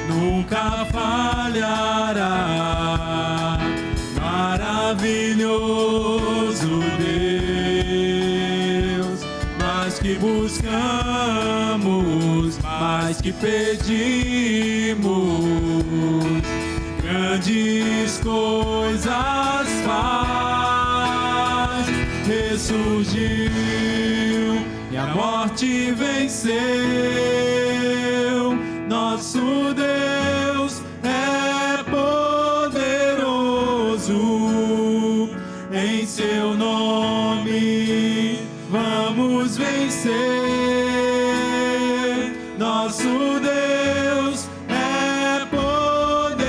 nunca falhará. Maravilhoso Deus, mais que buscamos, mais que pedimos, grandes coisas faz. Ressurgiu e a morte venceu. Nosso Deus é poderoso, em seu nome vamos vencer. Nosso Deus é poderoso.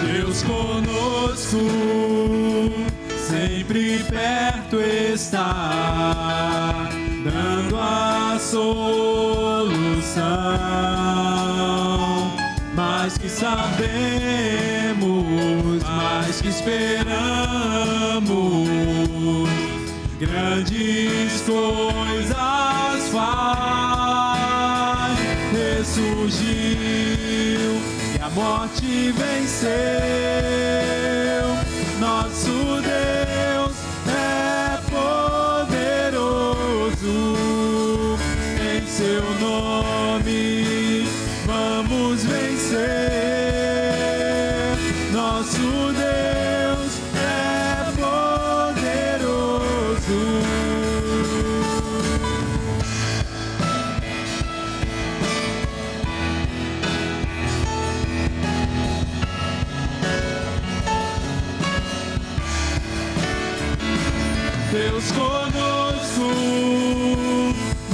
Deus conosco, sempre perto está, dando a solução. Mais que sabemos, mais que esperamos, grandes coisas faz. Ressurgiu e a morte venceu. Nosso Deus é poderoso, em seu nome vamos vencer. Nosso Deus é poderoso. Deus conosco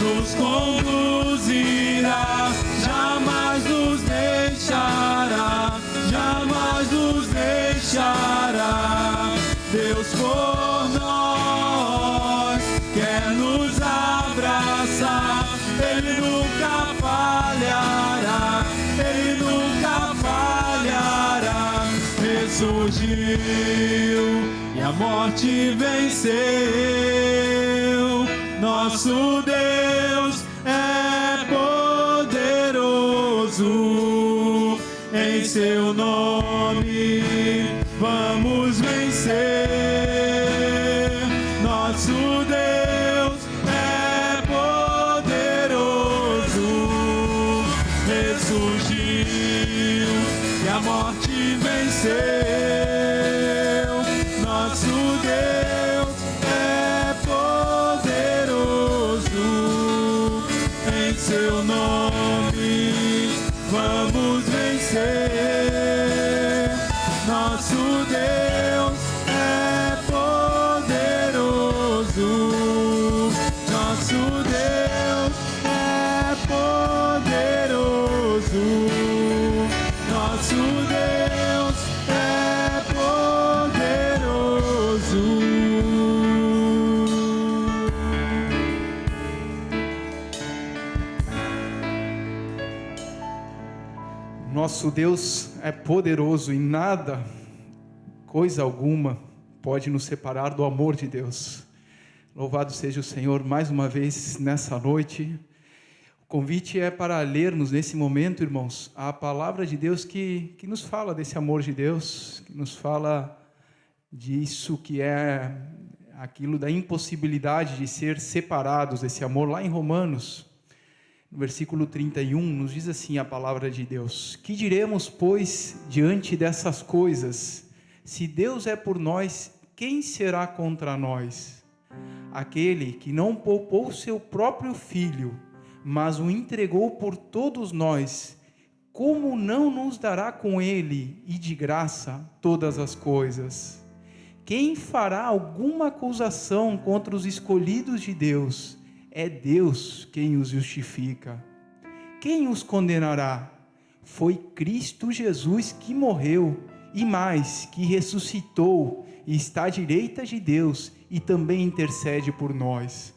nos conduzirá, jamais nos deixará, jamais nos deixará. Deus por nós quer nos abraçar, Ele nunca falhará, Ele nunca falhará. Ressurgiu e a morte venceu. Nosso Deus é poderoso, em seu nome vamos vencer. Nosso Deus é poderoso, ressurgiu e a morte venceu. Nosso Deus é poderoso, em seu nome vamos vencer. Nosso Deus é poderoso, nosso Deus é poderoso, nosso Deus é poderoso. Nosso Deus é poderoso e nada, coisa alguma, pode nos separar do amor de Deus. Louvado seja o Senhor mais uma vez nessa noite. O convite é para lermos nesse momento, irmãos, a palavra de Deus que nos fala desse amor de Deus, que nos fala disso que é aquilo da impossibilidade de ser separados desse amor. Lá em Romanos, no versículo 31, nos diz assim a palavra de Deus: que diremos, pois, diante dessas coisas? Se Deus é por nós, quem será contra nós? Aquele que não poupou seu próprio filho, mas o entregou por todos nós, como não nos dará com ele e de graça todas as coisas? Quem fará alguma acusação contra os escolhidos de Deus? É Deus quem os justifica. Quem os condenará? Foi Cristo Jesus que morreu, e mais, que ressuscitou, e está à direita de Deus, e também intercede por nós.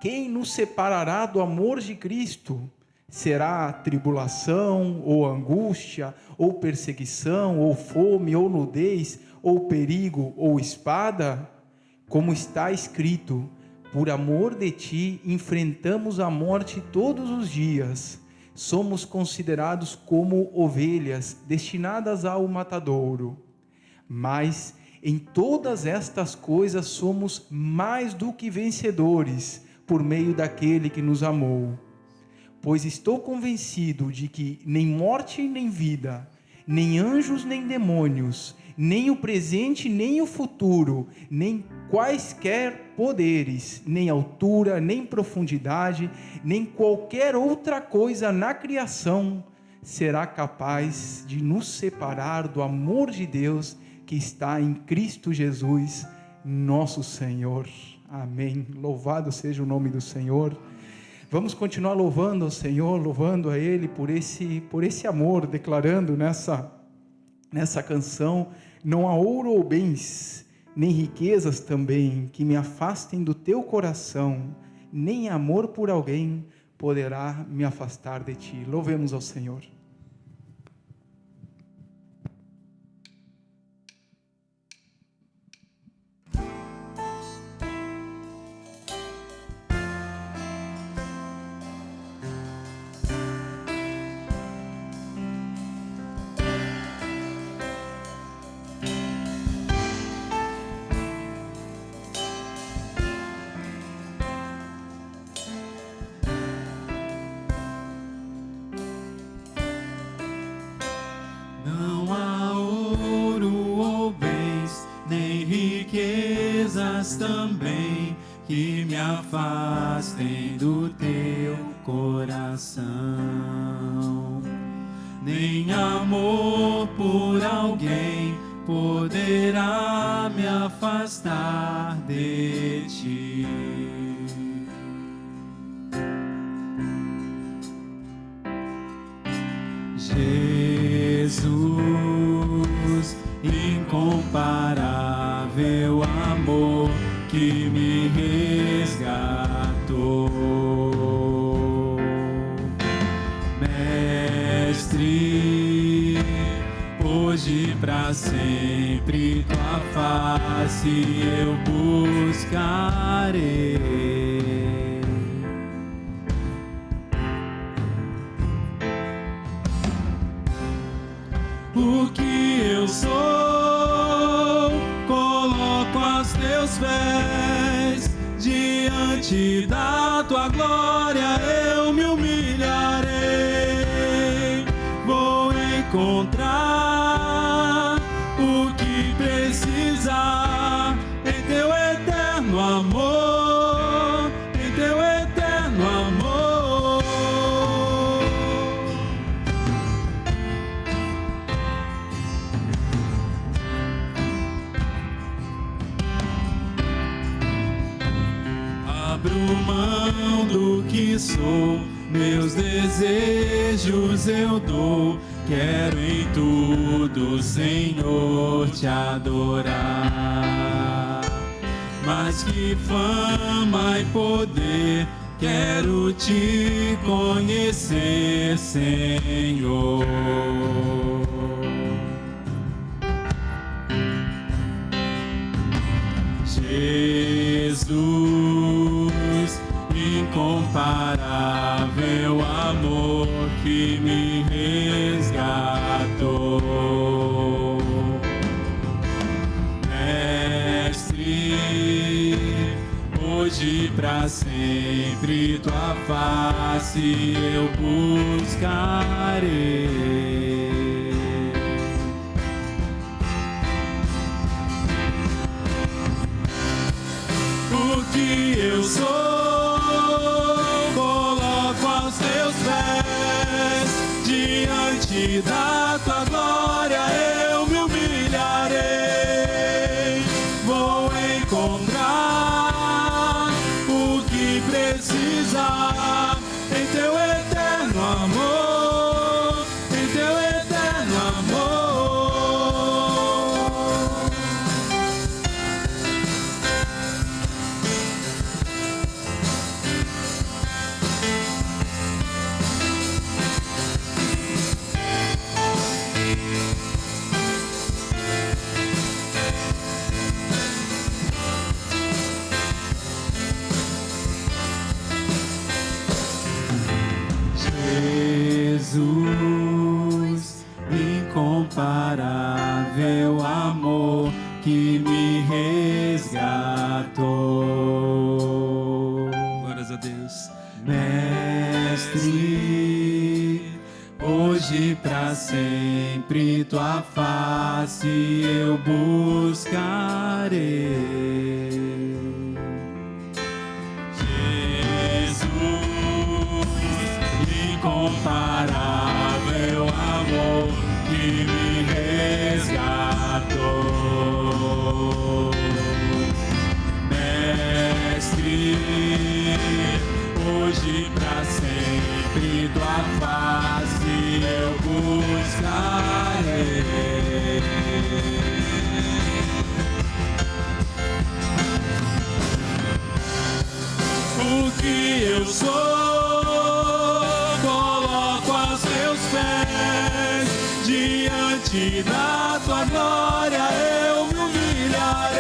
Quem nos separará do amor de Cristo? Será tribulação, ou angústia, ou perseguição, ou fome, ou nudez, ou perigo, ou espada? Como está escrito: por amor de ti enfrentamos a morte todos os dias. Somos considerados como ovelhas destinadas ao matadouro. Mas em todas estas coisas somos mais do que vencedores, por meio daquele que nos amou. Pois estou convencido de que nem morte nem vida, nem anjos nem demônios, nem o presente nem o futuro, nem quaisquer poderes, nem altura, nem profundidade, nem qualquer outra coisa na criação será capaz de nos separar do amor de Deus que está em Cristo Jesus, nosso Senhor. Amém. Louvado seja o nome do Senhor. Vamos continuar louvando ao Senhor, louvando a Ele por esse amor, declarando nessa canção: não há ouro ou bens, nem riquezas também, que me afastem do teu coração, nem amor por alguém poderá me afastar de ti. Louvemos ao Senhor. Não há ouro ou bens, nem riquezas também, que me afastem do teu coração. Nem amor por alguém poderá me afastar de ti. Jesus, incomparável amor que me resgatou. Mestre, hoje pra sempre tua face eu buscarei. O que eu sou, coloco aos teus pés, diante da tua glória eu me humilharei. Vou encontrar o que precisar em teu eterno amor, em teu eterno amor. Abro mão do que sou, meus desejos eu dou. Quero em tudo, Senhor, te adorar. Mais que fama e poder, quero te conhecer, Senhor. Jesus, incomparável amor que me resgatou. Mestre, hoje pra sempre tua face eu buscarei. O que eu sou, coloco aos teus pés, diante da tua glória eu me humilharei. Vou encontrar o que precisar em teu eterno amor, em teu eterno amor. incomparável amor que me resgatou. Glórias a Deus. Mestre, hoje pra sempre tua face eu buscarei. Incomparável amor que me resgatou. Mestre, hoje pra sempre tua face eu buscarei. O que eu sou diante da tua glória eu me humilharei.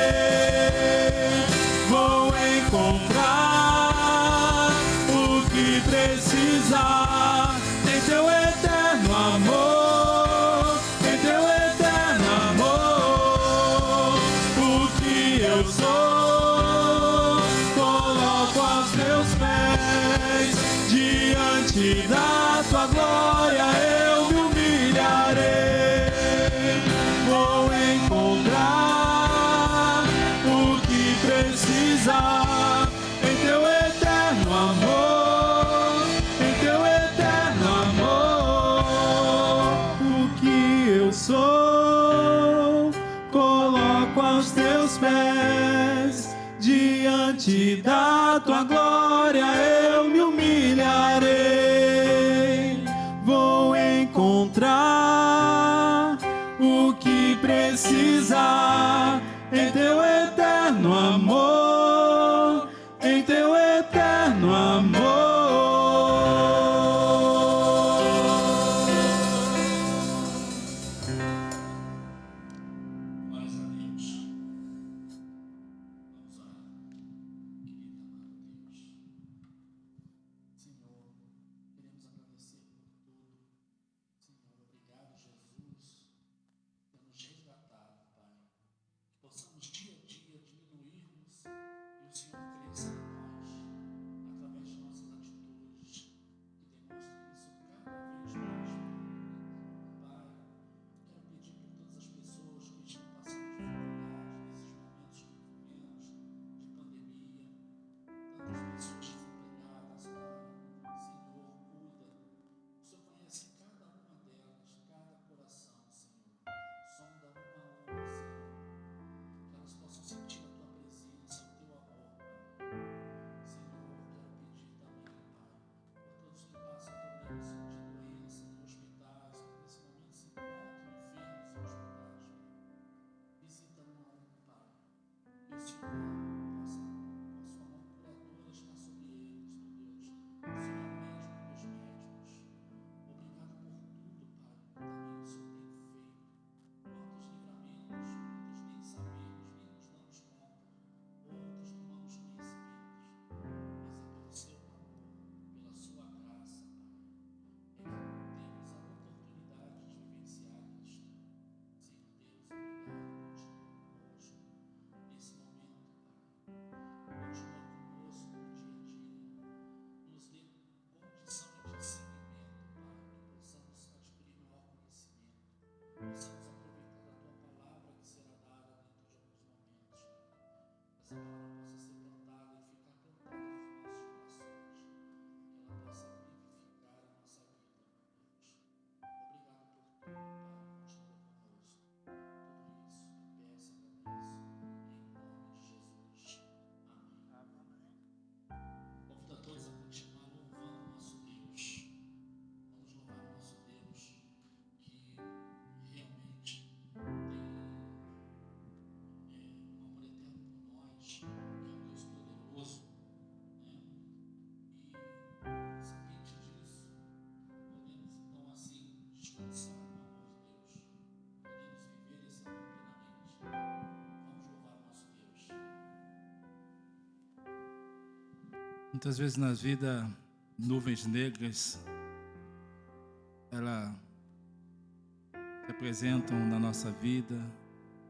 Vou encontrar o que precisar em teu eterno amor, em teu eterno amor. O que eu sou, coloco aos teus pés. Diante da tua glória eu me humilharei. Vou encontrar o que precisar em teu eterno amor, em teu eterno amor. O que eu sou, coloco aos teus pés. Diante da tua glória eu me humilharei. Vou encontrar o que precisar em teu eterno amor, em teu eterno amor. Glórias a Deus. Vamos orar. Querido amado Deus, Senhor, queremos agradecer por tudo. Senhor, obrigado, Jesus, por nos resgatado, Pai. Que possamos dia a dia diminuirmos e o Senhor cresça em nós, através de nossas atitudes, que demonstrem isso cada vez mais. Pai, quero pedir por todas as pessoas que estão passando dificuldade nesses momentos que vivemos de pandemia, tantas pessoas desempregadas, Pai. Senhor, cuida. O Senhor conhece cada uma delas, cada coração, Senhor. Sonda uma a uma, Senhor. Que elas possam sentir a tua presença, o teu amor, Pai. Senhor, quero pedir também, Pai, para todos que passam problemas de doença em hospitais, que nesse momento se encontram enfermos em hospitais. Visita um a um, Pai. E o Senhor possa, com a sua mão curadora, estar sobre eles, meu Deus. O Senhor é o médico dos médicos. Obrigado por tudo, Pai. Também o Senhor tem feito. Quantos livramentos, muitos nem sabemos, nem nos damos conta. Outros tomamos conhecimentos. Mas é pelo seu amor, pela sua graça, Pai, é que temos a oportunidade de vivenciar isto. Senhor Deus, obrigado. Continua conosco nesse momento, Pai. Continua conosco no dia a dia. Nos dê condição de discernimento, Pai, que possamos adquirir maior conhecimento. Possamos aproveitar da tua palavra que será dada dentro de alguns momentos. Essa palavra possa ser plantada e ficar plantada nos nossos corações. Que ela possa vivificar a nossa vida, meu Deus. Obrigado por tudo, Pai. Continua conosco. Tudo isso eu peço e agradeço. Em nome de Jesus. Amém. Convido a todos a continuar louvando o nosso Deus. Vamos louvar o nosso Deus que realmente tem um amor eterno por nós, que é um Deus poderoso, né? E somente disso podemos então assim descansar no amor de Deus. Podemos viver esse amor plenamente. Vamos louvar o nosso Deus. Muitas vezes na vida, nuvens negras, ela representam na nossa vida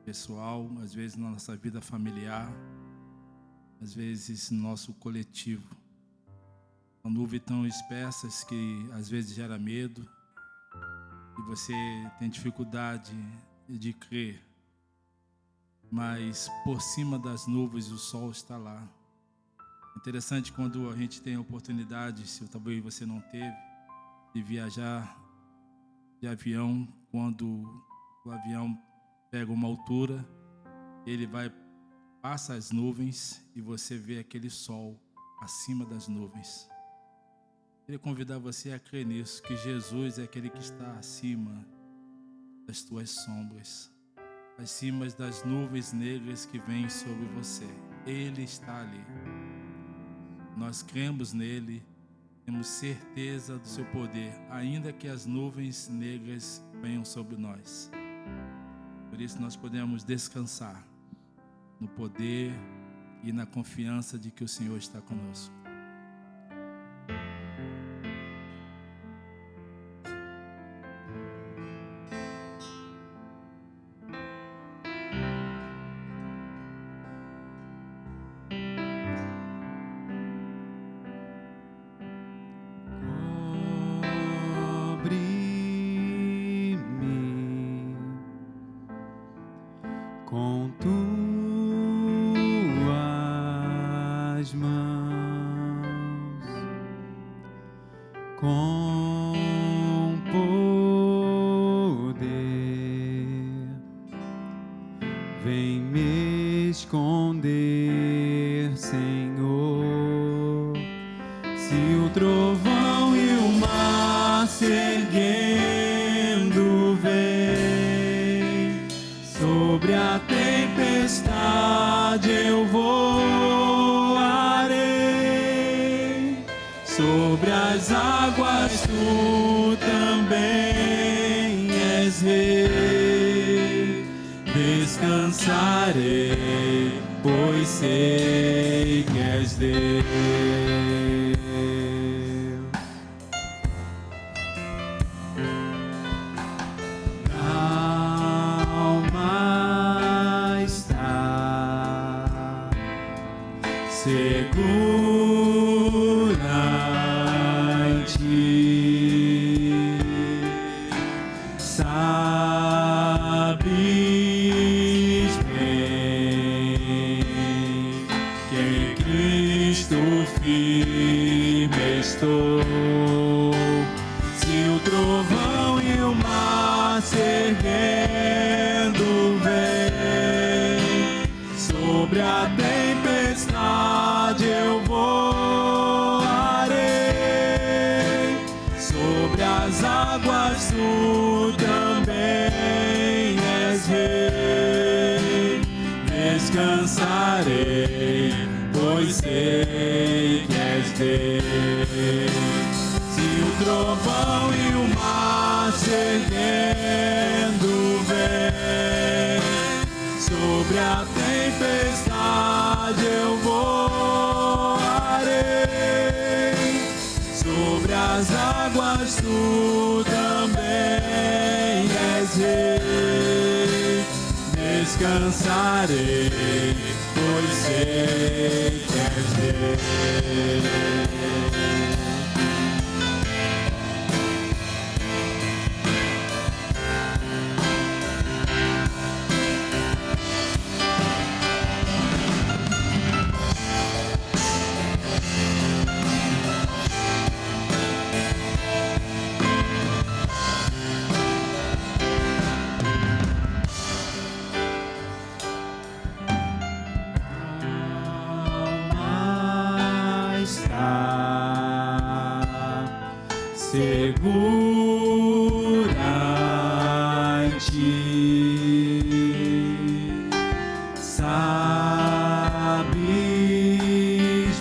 pessoal, às vezes na nossa vida familiar, às vezes no nosso coletivo. Uma nuvem tão espessas que às vezes gera medo e você tem dificuldade de crer, mas por cima das nuvens o sol está lá. Interessante quando a gente tem a oportunidade, se talvez você não teve, de viajar de avião. Quando o avião pega uma altura, ele passa as nuvens e você vê aquele sol acima das nuvens. Queria convidar você a crer nisso, que Jesus é aquele que está acima das tuas sombras, acima das nuvens negras que vêm sobre você. Ele está ali. Nós cremos nele, temos certeza do seu poder, ainda que as nuvens negras venham sobre nós. Por isso nós podemos descansar no poder e na confiança de que o Senhor está conosco. Com tuas mãos, com poder, vem me esconder, Senhor. Se o trovão e o mar se erguendo vem sobre a tempestade, eu voarei. Sobre as águas tu também és rei. Descansarei, pois sei que és Deus. Segura em ti, sabes bem que em Cristo firme estou. Se o trovão e o mar se erguendo vem sobre a tempestade, eu voarei. Sobre as águas tu também és rei. Descansarei, pois sei que és Deus. Se o trovão e o mar se erguendo vem sobre a tempestade, eu voarei. Sobre as águas tu também és rei. Descansarei, pois sei que és Deus. Segura em ti, sabes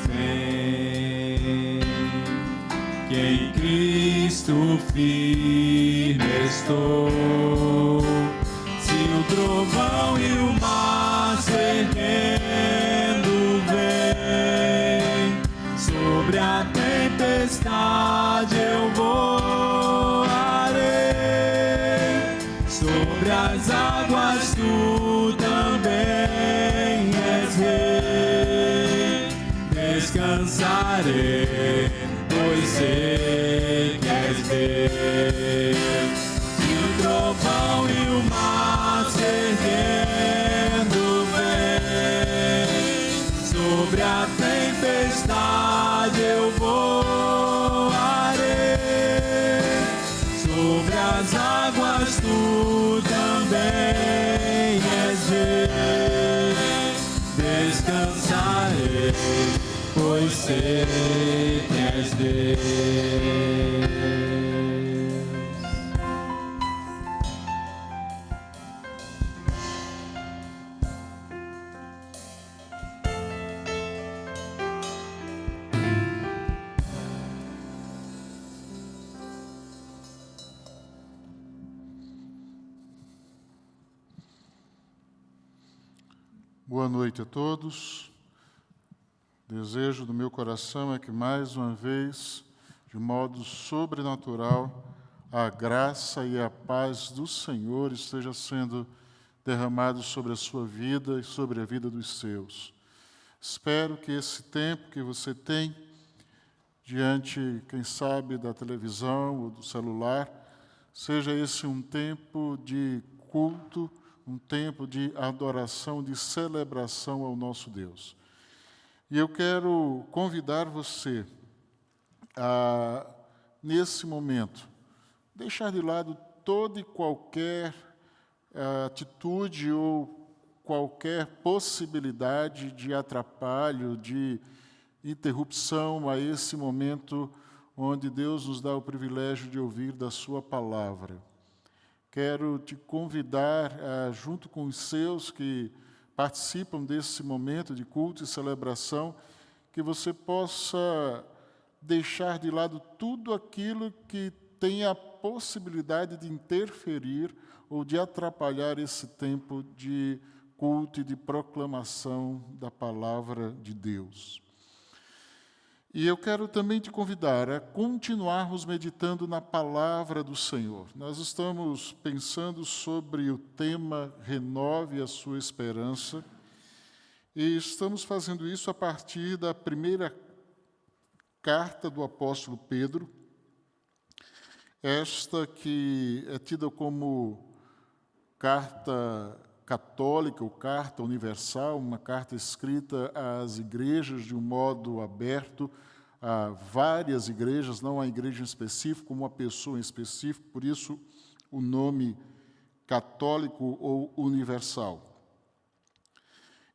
bem que em Cristo firme estou. Se o trovão e o mar se erguendo vem sobre a tempestade, eu voarei. Sobre as águas tu também és rei. Descansarei, pois sei que és Deus. Se o trovão e o mar se erguendo vem, sobre a tempestade eu voarei. Sobre as águas tu também és rei. Descansarei, pois sei que és Deus. Boa noite a todos. Desejo do meu coração é que mais uma vez, de modo sobrenatural, a graça e a paz do Senhor esteja sendo derramado sobre a sua vida e sobre a vida dos seus. Espero que esse tempo que você tem diante, quem sabe, da televisão ou do celular, seja esse um tempo de culto, um tempo de adoração, de celebração ao nosso Deus. E eu quero convidar você a, nesse momento, deixar de lado toda e qualquer atitude ou qualquer possibilidade de atrapalho, de interrupção a esse momento onde Deus nos dá o privilégio de ouvir da sua palavra. Quero te convidar, junto com os seus que participam desse momento de culto e celebração, que você possa deixar de lado tudo aquilo que tem a possibilidade de interferir ou de atrapalhar esse tempo de culto e de proclamação da palavra de Deus. E eu quero também te convidar a continuarmos meditando na palavra do Senhor. Nós estamos pensando sobre o tema Renove a Sua Esperança, e estamos fazendo isso a partir da primeira carta do apóstolo Pedro, esta que é tida como carta católica ou carta universal, uma carta escrita às igrejas de um modo aberto, a várias igrejas, não a igreja em específico, uma pessoa em específico, por isso o nome católico ou universal.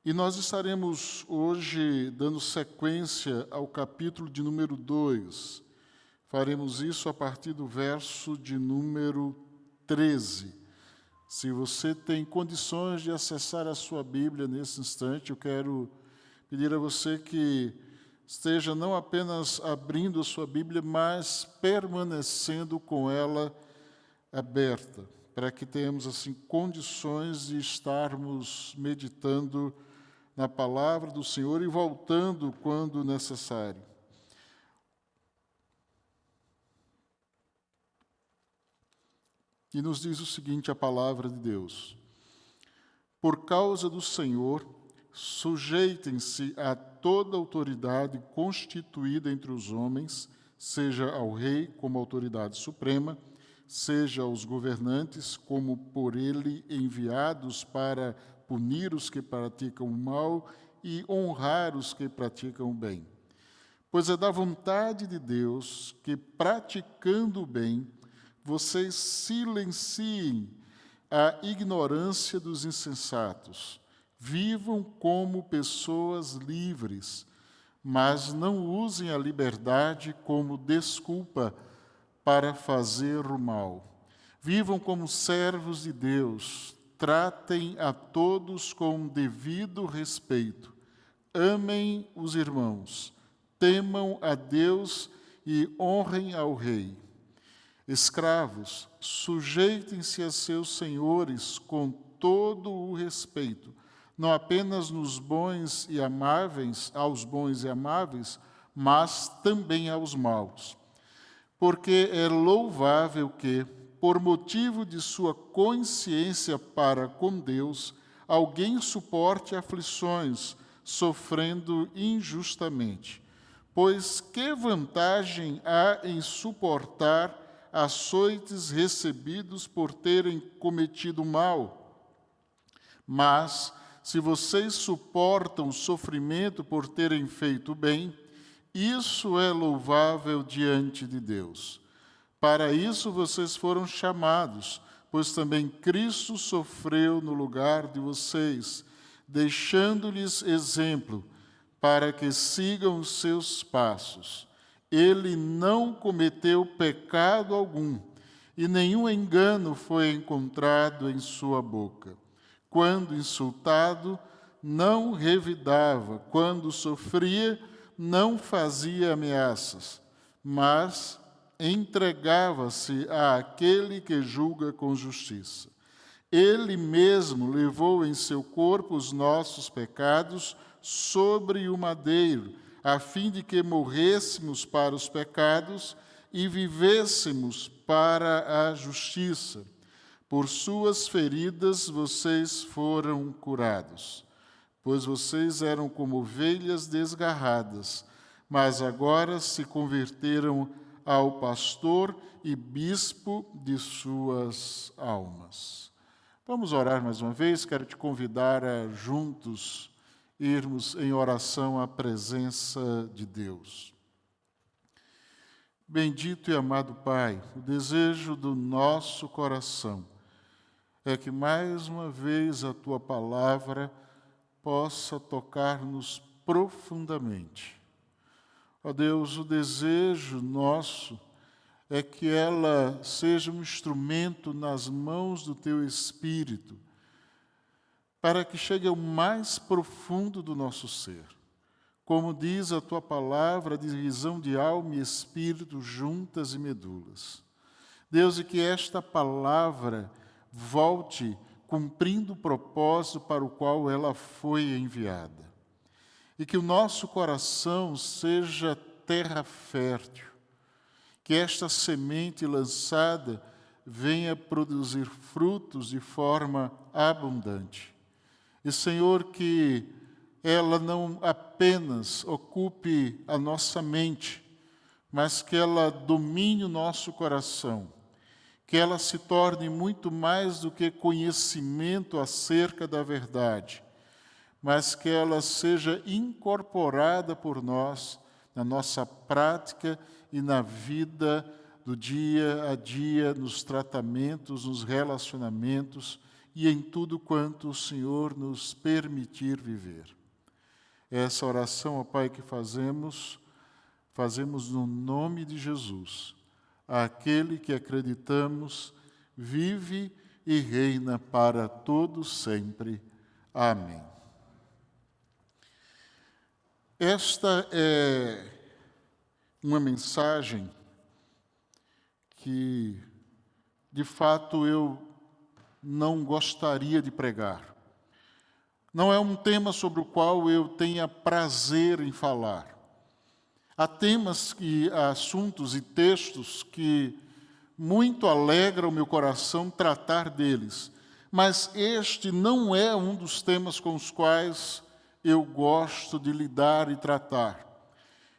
E nós estaremos hoje dando sequência ao capítulo de número 2. Faremos isso a partir do verso de número 13. Se você tem condições de acessar a sua Bíblia nesse instante, eu quero pedir a você que esteja não apenas abrindo a sua Bíblia, mas permanecendo com ela aberta, para que tenhamos assim condições de estarmos meditando na palavra do Senhor e voltando quando necessário. E nos diz o seguinte, a palavra de Deus: por causa do Senhor, sujeitem-se a toda autoridade constituída entre os homens, seja ao rei como autoridade suprema, seja aos governantes como por ele enviados para punir os que praticam o mal e honrar os que praticam o bem. Pois é da vontade de Deus que, praticando o bem, vocês silenciem a ignorância dos insensatos. Vivam como pessoas livres, mas não usem a liberdade como desculpa para fazer o mal. Vivam como servos de Deus. Tratem a todos com devido respeito. Amem os irmãos. Temam a Deus e honrem ao rei. Escravos, sujeitem-se a seus senhores com todo o respeito, não apenas aos bons e amáveis, mas também aos maus. Porque é louvável que, por motivo de sua consciência para com Deus, alguém suporte aflições, sofrendo injustamente. Pois que vantagem há em suportar açoites recebidos por terem cometido mal? Mas, se vocês suportam sofrimento por terem feito bem, isso é louvável diante de Deus. Para isso vocês foram chamados, pois também Cristo sofreu no lugar de vocês, deixando-lhes exemplo, para que sigam os seus passos. Ele não cometeu pecado algum, e nenhum engano foi encontrado em sua boca. Quando insultado, não revidava. Quando sofria, não fazia ameaças, mas entregava-se àquele que julga com justiça. Ele mesmo levou em seu corpo os nossos pecados sobre o madeiro, a fim de que morrêssemos para os pecados e vivêssemos para a justiça. Por suas feridas vocês foram curados, pois vocês eram como ovelhas desgarradas, mas agora se converteram ao pastor e bispo de suas almas. Vamos orar mais uma vez. Quero te convidar a juntos irmos em oração à presença de Deus. Bendito e amado Pai, o desejo do nosso coração é que mais uma vez a Tua palavra possa tocar-nos profundamente. Ó Deus, o desejo nosso é que ela seja um instrumento nas mãos do Teu Espírito, para que chegue ao mais profundo do nosso ser. Como diz a Tua palavra, a divisão de alma e espírito juntas e medulas. Deus, e que esta palavra volte cumprindo o propósito para o qual ela foi enviada. E que o nosso coração seja terra fértil, que esta semente lançada venha produzir frutos de forma abundante. E, Senhor, que ela não apenas ocupe a nossa mente, mas que ela domine o nosso coração, que ela se torne muito mais do que conhecimento acerca da verdade, mas que ela seja incorporada por nós na nossa prática e na vida do dia a dia, nos tratamentos, nos relacionamentos e em tudo quanto o Senhor nos permitir viver. Essa oração, ó Pai, que fazemos no nome de Jesus, aquele que acreditamos vive e reina para todos sempre. Amém. Esta é uma mensagem que, de fato, eu não gostaria de pregar. Não é um tema sobre o qual eu tenha prazer em falar. Há temas e assuntos e textos que muito alegra o meu coração tratar deles, mas este não é um dos temas com os quais eu gosto de lidar e tratar.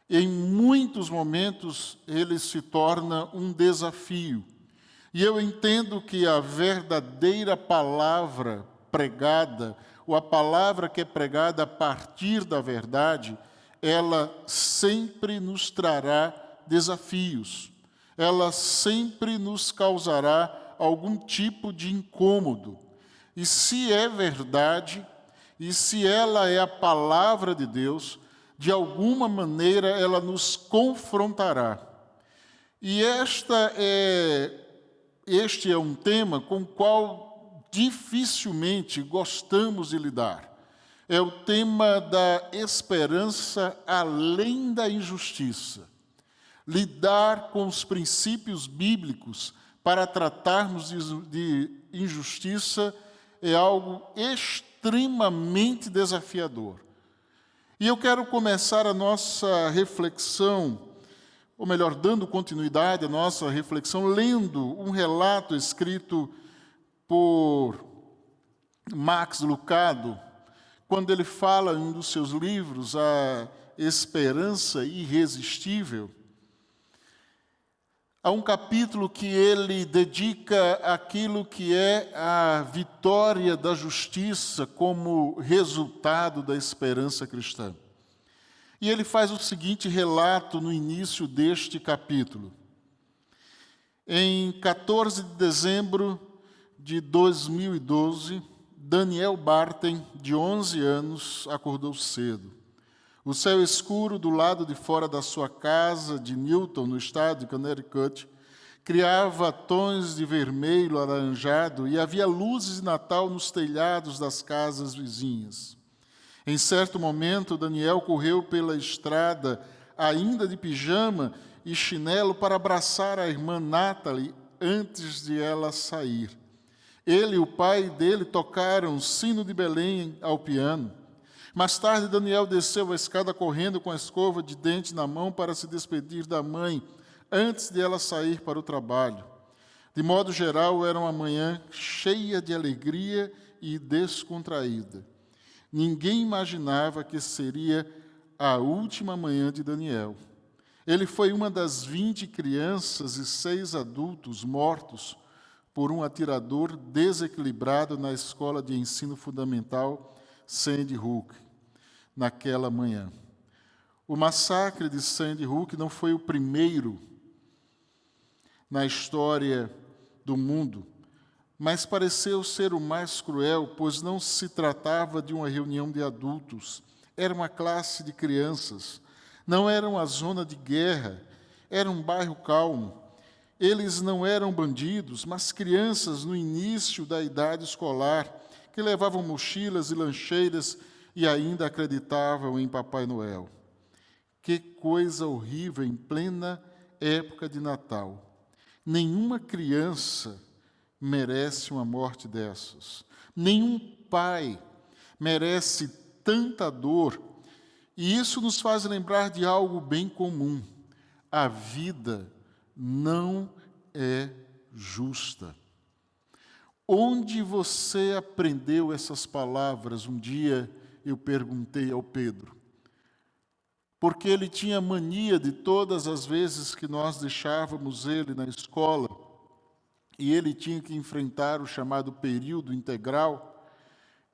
Em muitos momentos ele se torna um desafio. E eu entendo que a verdadeira palavra pregada, ou a palavra que é pregada a partir da verdade, ela sempre nos trará desafios. Ela sempre nos causará algum tipo de incômodo. E se é verdade, e se ela é a palavra de Deus, de alguma maneira ela nos confrontará. E este é um tema com o qual dificilmente gostamos de lidar. É o tema da esperança além da injustiça. Lidar com os princípios bíblicos para tratarmos de injustiça é algo extremamente desafiador. E eu quero começar a nossa reflexão ou melhor, dando continuidade à nossa reflexão, lendo um relato escrito por Max Lucado, quando ele fala em um dos seus livros, A Esperança Irresistível. Há um capítulo que ele dedica àquilo que é a vitória da justiça como resultado da esperança cristã. E ele faz o seguinte relato no início deste capítulo. Em 14 de dezembro de 2012, Daniel Barton, de 11 anos, acordou cedo. O céu escuro do lado de fora da sua casa de Newton, no estado de Connecticut, criava tons de vermelho alaranjado e havia luzes de Natal nos telhados das casas vizinhas. Em certo momento, Daniel correu pela estrada, ainda de pijama e chinelo, para abraçar a irmã Natalie antes de ela sair. Ele e o pai dele tocaram Sino de Belém ao piano. Mais tarde, Daniel desceu a escada correndo com a escova de dente na mão para se despedir da mãe, antes de ela sair para o trabalho. De modo geral, era uma manhã cheia de alegria e descontraída. Ninguém imaginava que seria a última manhã de Daniel. Ele foi uma das 20 crianças e 6 adultos mortos por um atirador desequilibrado na escola de ensino fundamental Sandy Hook, naquela manhã. O massacre de Sandy Hook não foi o primeiro na história do mundo, mas pareceu ser o mais cruel, pois não se tratava de uma reunião de adultos, era uma classe de crianças. Não era uma zona de guerra, era um bairro calmo. Eles não eram bandidos, mas crianças no início da idade escolar, que levavam mochilas e lancheiras e ainda acreditavam em Papai Noel. Que coisa horrível em plena época de Natal. Nenhuma criança merece uma morte dessas. Nenhum pai merece tanta dor. E isso nos faz lembrar de algo bem comum. A vida não é justa. Onde você aprendeu essas palavras? Um dia eu perguntei ao Pedro. Porque ele tinha mania de todas as vezes que nós deixávamos ele na escola e ele tinha que enfrentar o chamado período integral,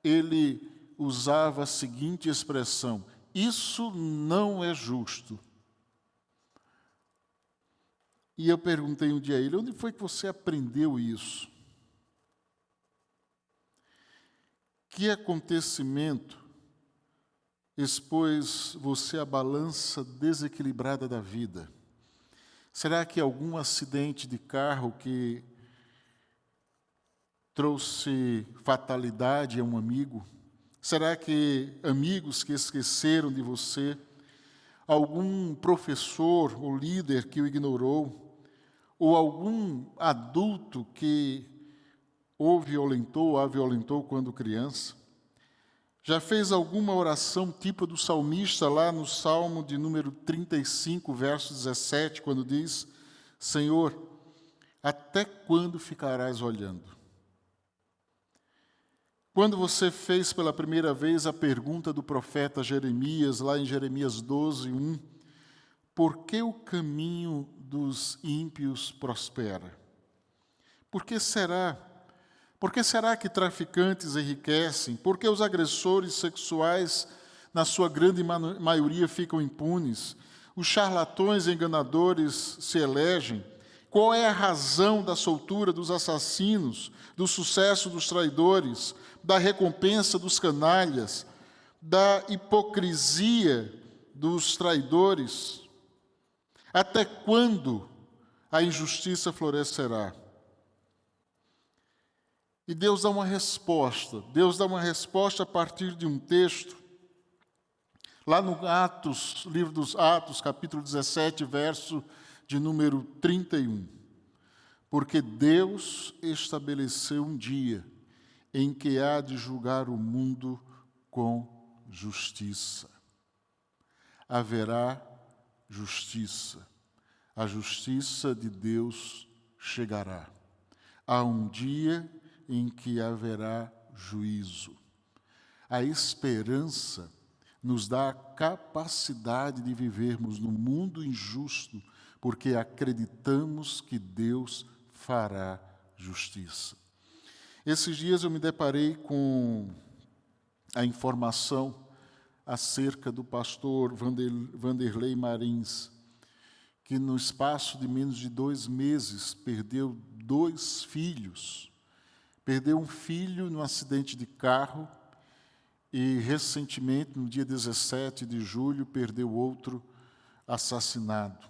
ele usava a seguinte expressão: isso não é justo. E eu perguntei um dia a ele: onde foi que você aprendeu isso? Que acontecimento expôs você à balança desequilibrada da vida? Será que algum acidente de carro que trouxe fatalidade a um amigo? Será que amigos que esqueceram de você? Algum professor ou líder que o ignorou? Ou algum adulto que o violentou, a violentou quando criança? Já fez alguma oração tipo do salmista lá no Salmo de número 35, verso 17, quando diz: Senhor, até quando ficarás olhando? Quando você fez pela primeira vez a pergunta do profeta Jeremias, lá em Jeremias 12, 1, por que o caminho dos ímpios prospera? Por que será? Por que será que traficantes enriquecem? Por que os agressores sexuais, na sua grande maioria, ficam impunes? Os charlatões e enganadores se elegem? Qual é a razão da soltura dos assassinos, do sucesso dos traidores, da recompensa dos canalhas, da hipocrisia dos traidores? Até quando a injustiça florescerá? E Deus dá uma resposta. Deus dá uma resposta a partir de um texto, lá no Atos, livro dos Atos, capítulo 17, verso de número 31. Porque Deus estabeleceu um dia em que há de julgar o mundo com justiça. Haverá justiça. A justiça de Deus chegará. Há um dia em que haverá juízo. A esperança nos dá a capacidade de vivermos no mundo injusto, porque acreditamos que Deus fará justiça. Esses dias eu me deparei com a informação acerca do pastor Vanderlei Marins, que no espaço de menos de 2 meses perdeu 2 filhos. Perdeu um filho num acidente de carro e, recentemente, no dia 17 de julho, perdeu outro assassinado.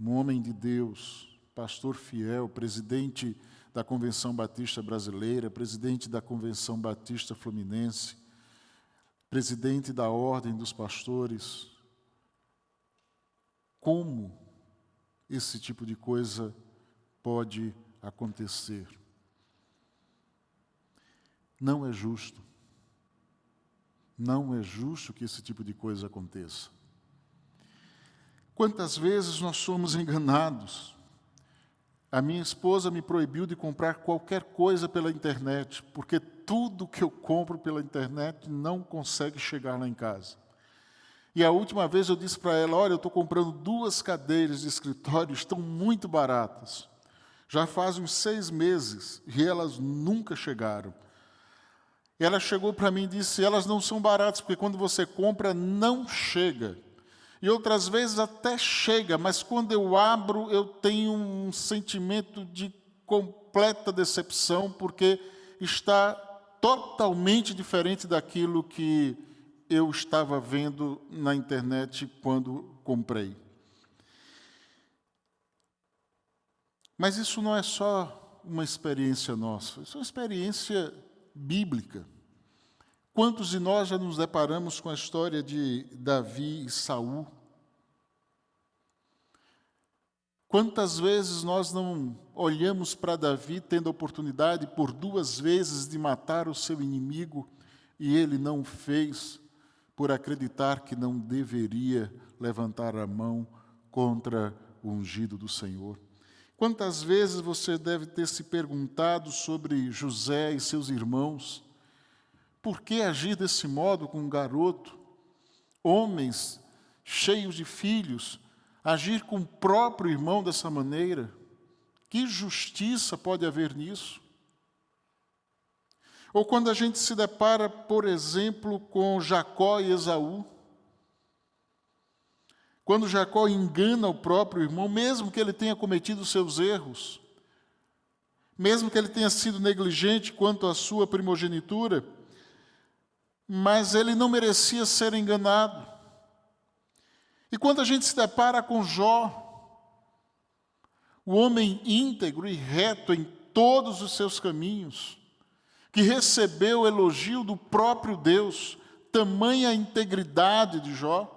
Um homem de Deus, pastor fiel, presidente da Convenção Batista Brasileira, presidente da Convenção Batista Fluminense, presidente da Ordem dos Pastores. Como esse tipo de coisa pode acontecer? Não é justo. Não é justo que esse tipo de coisa aconteça. Quantas vezes nós somos enganados? A minha esposa me proibiu de comprar qualquer coisa pela internet, porque tudo que eu compro pela internet não consegue chegar lá em casa. E a última vez eu disse para ela, olha, eu estou comprando 2 cadeiras de escritório, estão muito baratas. Já faz uns 6 meses e elas nunca chegaram. E ela chegou para mim e disse, elas não são baratas, porque quando você compra, não chega. E outras vezes até chega, mas quando eu abro, eu tenho um sentimento de completa decepção, porque está totalmente diferente daquilo que eu estava vendo na internet quando comprei. Mas isso não é só uma experiência nossa, isso é uma experiência bíblica. Quantos de nós já nos deparamos com a história de Davi e Saul? Quantas vezes nós não olhamos para Davi tendo a oportunidade por 2 vezes de matar o seu inimigo e ele não fez por acreditar que não deveria levantar a mão contra o ungido do Senhor? Quantas vezes você deve ter se perguntado sobre José e seus irmãos? Por que agir desse modo com um garoto? Homens cheios de filhos, agir com o próprio irmão dessa maneira? Que justiça pode haver nisso? Ou quando a gente se depara, por exemplo, com Jacó e Esaú. Quando Jacó engana o próprio irmão, mesmo que ele tenha cometido seus erros, mesmo que ele tenha sido negligente quanto à sua primogenitura, mas ele não merecia ser enganado. E quando a gente se depara com Jó, o homem íntegro e reto em todos os seus caminhos, que recebeu o elogio do próprio Deus, tamanha integridade de Jó,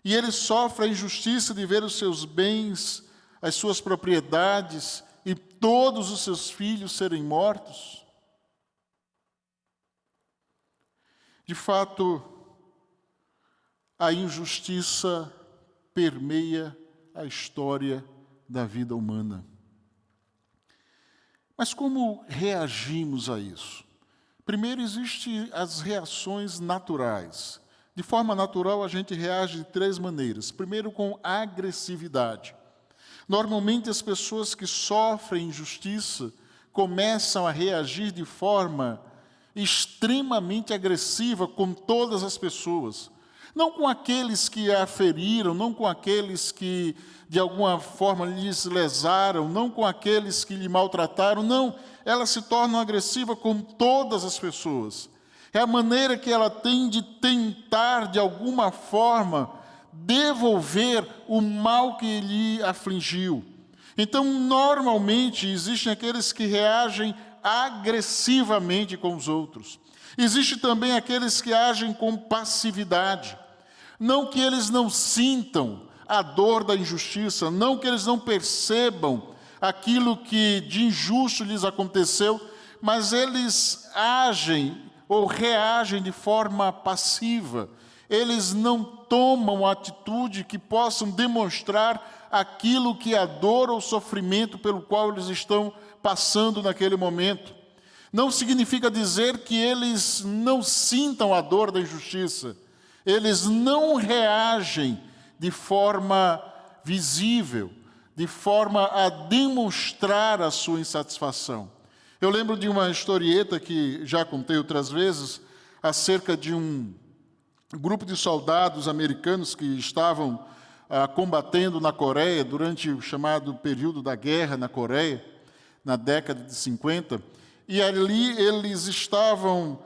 e ele sofre a injustiça de ver os seus bens, as suas propriedades e todos os seus filhos serem mortos. De fato, a injustiça permeia a história da vida humana. Mas como reagimos a isso? Primeiro, existem as reações naturais. De forma natural, a gente reage de 3 maneiras. Primeiro, com agressividade. Normalmente, as pessoas que sofrem injustiça começam a reagir de forma extremamente agressiva com todas as pessoas. Não com aqueles que a feriram, não com aqueles que de alguma forma lhes lesaram, não com aqueles que lhe maltrataram, não. Ela se torna agressiva com todas as pessoas. É a maneira que ela tem de tentar, de alguma forma, devolver o mal que lhe afligiu. Então, normalmente, existem aqueles que reagem agressivamente com os outros. Existe também aqueles que agem com passividade. Não que eles não sintam a dor da injustiça, não que eles não percebam aquilo que de injusto lhes aconteceu, mas eles agem ou reagem de forma passiva. eles não tomam atitude que possam demonstrar aquilo que é a dor ou sofrimento pelo qual eles estão passando naquele momento. Não significa dizer que eles não sintam a dor da injustiça. Eles não reagem de forma visível, de forma a demonstrar a sua insatisfação. Eu lembro de uma historieta que já contei outras vezes, acerca de um grupo de soldados americanos que estavam combatendo na Coreia durante o chamado período da guerra na Coreia, na década de 50, e ali eles estavam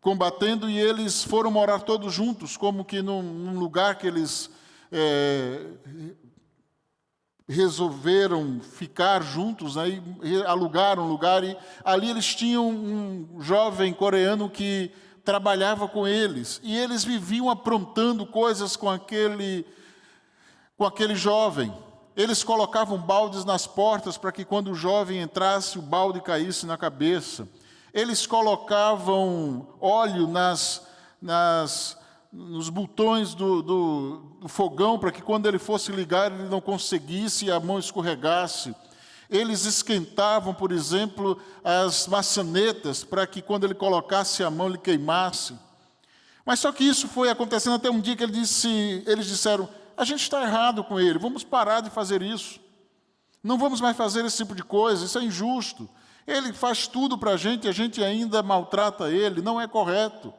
combatendo e eles foram morar todos juntos, como que num lugar que eles resolveram ficar juntos, né, e alugaram um lugar, e ali eles tinham um jovem coreano que trabalhava com eles, e eles viviam aprontando coisas com aquele jovem. Eles colocavam baldes nas portas para que quando o jovem entrasse, o balde caísse na cabeça. Eles colocavam óleo nos botões do fogão para que quando ele fosse ligar, ele não conseguisse e a mão escorregasse. Eles esquentavam, por exemplo, as maçanetas para que quando ele colocasse a mão, ele queimasse. Mas só que isso foi acontecendo até um dia que eles disseram: a gente está errado com ele, vamos parar de fazer isso. Não vamos mais fazer esse tipo de coisa, isso é injusto. Ele faz tudo para a gente ainda maltrata ele, não é correto.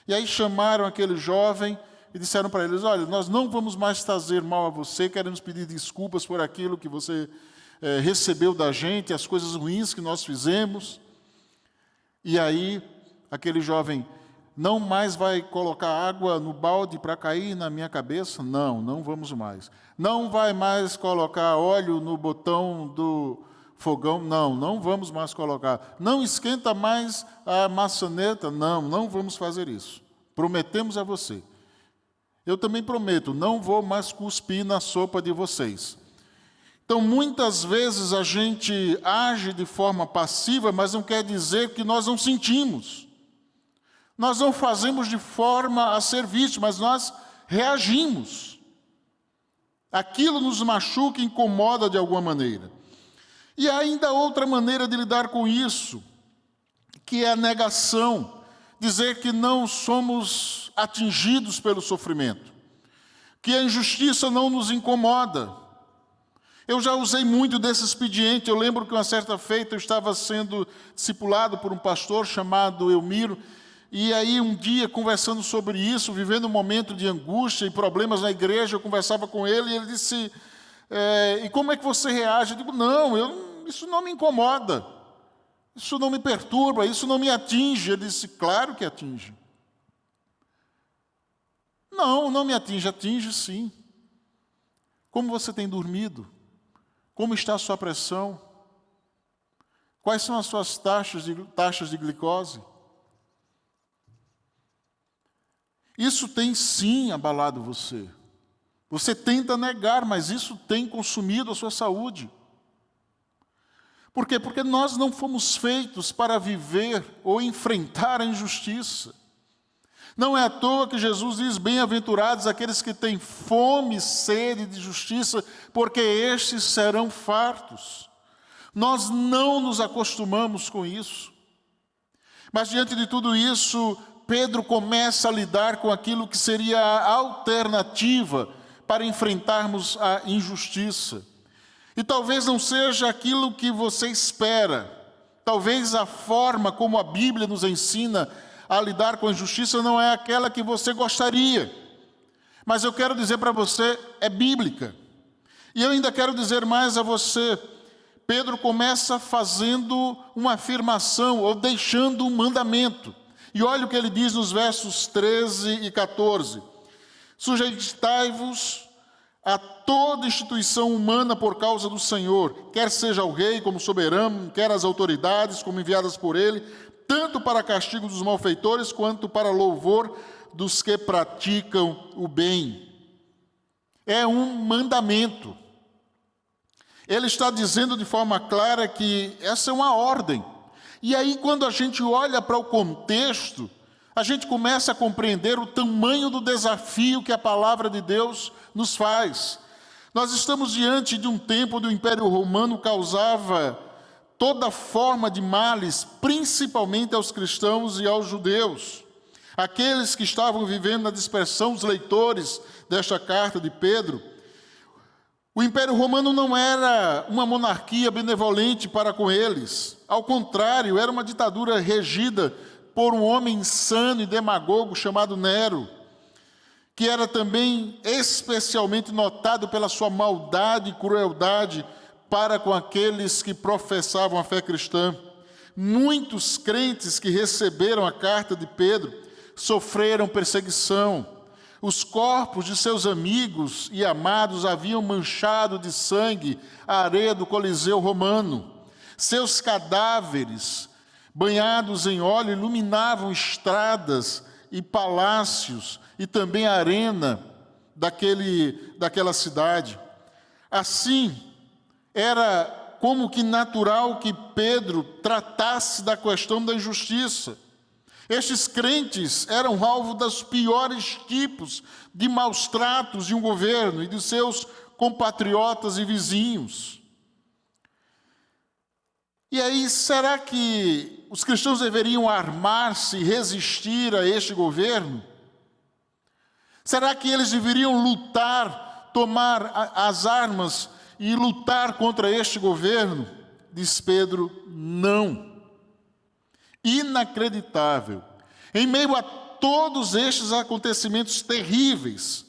E aí chamaram aquele jovem e disseram para eles: olha, nós não vamos mais fazer mal a você, queremos pedir desculpas por aquilo que você recebeu da gente, as coisas ruins que nós fizemos. E aí aquele jovem: não mais vai colocar água no balde para cair na minha cabeça? Não, não vamos mais. Não vai mais colocar óleo no botão do fogão? Não, não vamos mais colocar. Não esquenta mais a maçaneta? Não, não vamos fazer isso. Prometemos a você. Eu também prometo, não vou mais cuspir na sopa de vocês. Então, muitas vezes a gente age de forma passiva, mas não quer dizer que nós não sentimos. Nós não fazemos de forma a ser vítima, mas nós reagimos. Aquilo nos machuca e incomoda de alguma maneira. E há ainda outra maneira de lidar com isso, que é a negação. Dizer que não somos atingidos pelo sofrimento, que a injustiça não nos incomoda. Eu já usei muito desse expediente. Eu lembro que uma certa feita eu estava sendo discipulado por um pastor chamado Elmiro. E aí um dia, conversando sobre isso, vivendo um momento de angústia e problemas na igreja, eu conversava com ele e ele disse: e como é que você reage? Eu digo: não, isso não me incomoda, isso não me perturba, isso não me atinge. Ele disse: claro que atinge. Não, não me atinge, atinge sim. Como você tem dormido? Como está a sua pressão? Quais são as suas taxas de glicose? Isso tem sim abalado você. Você tenta negar, mas isso tem consumido a sua saúde. Por quê? Porque nós não fomos feitos para viver ou enfrentar a injustiça. Não é à toa que Jesus diz: bem-aventurados aqueles que têm fome e sede de justiça, porque estes serão fartos. Nós não nos acostumamos com isso. Mas diante de tudo isso, Pedro começa a lidar com aquilo que seria a alternativa para enfrentarmos a injustiça. E talvez não seja aquilo que você espera. Talvez a forma como a Bíblia nos ensina a lidar com a injustiça não é aquela que você gostaria. Mas eu quero dizer para você, é bíblica. E eu ainda quero dizer mais a você. Pedro começa fazendo uma afirmação, ou deixando um mandamento. E olha o que ele diz nos versos 13 e 14. Sujeitai-vos a toda instituição humana por causa do Senhor, quer seja o rei como soberano, quer as autoridades como enviadas por ele, tanto para castigo dos malfeitores, quanto para louvor dos que praticam o bem. É um mandamento. Ele está dizendo de forma clara que essa é uma ordem. E aí, quando a gente olha para o contexto, a gente começa a compreender o tamanho do desafio que a palavra de Deus nos faz. Nós estamos diante de um tempo onde o Império Romano causava toda forma de males, principalmente aos cristãos e aos judeus. Aqueles que estavam vivendo na dispersão, os leitores desta carta de Pedro, o Império Romano não era uma monarquia benevolente para com eles. Ao contrário, era uma ditadura regida por um homem insano e demagogo chamado Nero, que era também especialmente notado pela sua maldade e crueldade para com aqueles que professavam a fé cristã. Muitos crentes que receberam a carta de Pedro sofreram perseguição. Os corpos de seus amigos e amados haviam manchado de sangue a areia do Coliseu romano. Seus cadáveres, banhados em óleo, iluminavam estradas e palácios e também a arena daquela cidade. Assim, era como que natural que Pedro tratasse da questão da injustiça. Estes crentes eram alvo dos piores tipos de maus tratos de um governo e de seus compatriotas e vizinhos. E aí, será que os cristãos deveriam armar-se e resistir a este governo? Será que eles deveriam lutar, tomar as armas e lutar contra este governo? Diz Pedro, não. Inacreditável. Em meio a todos estes acontecimentos terríveis,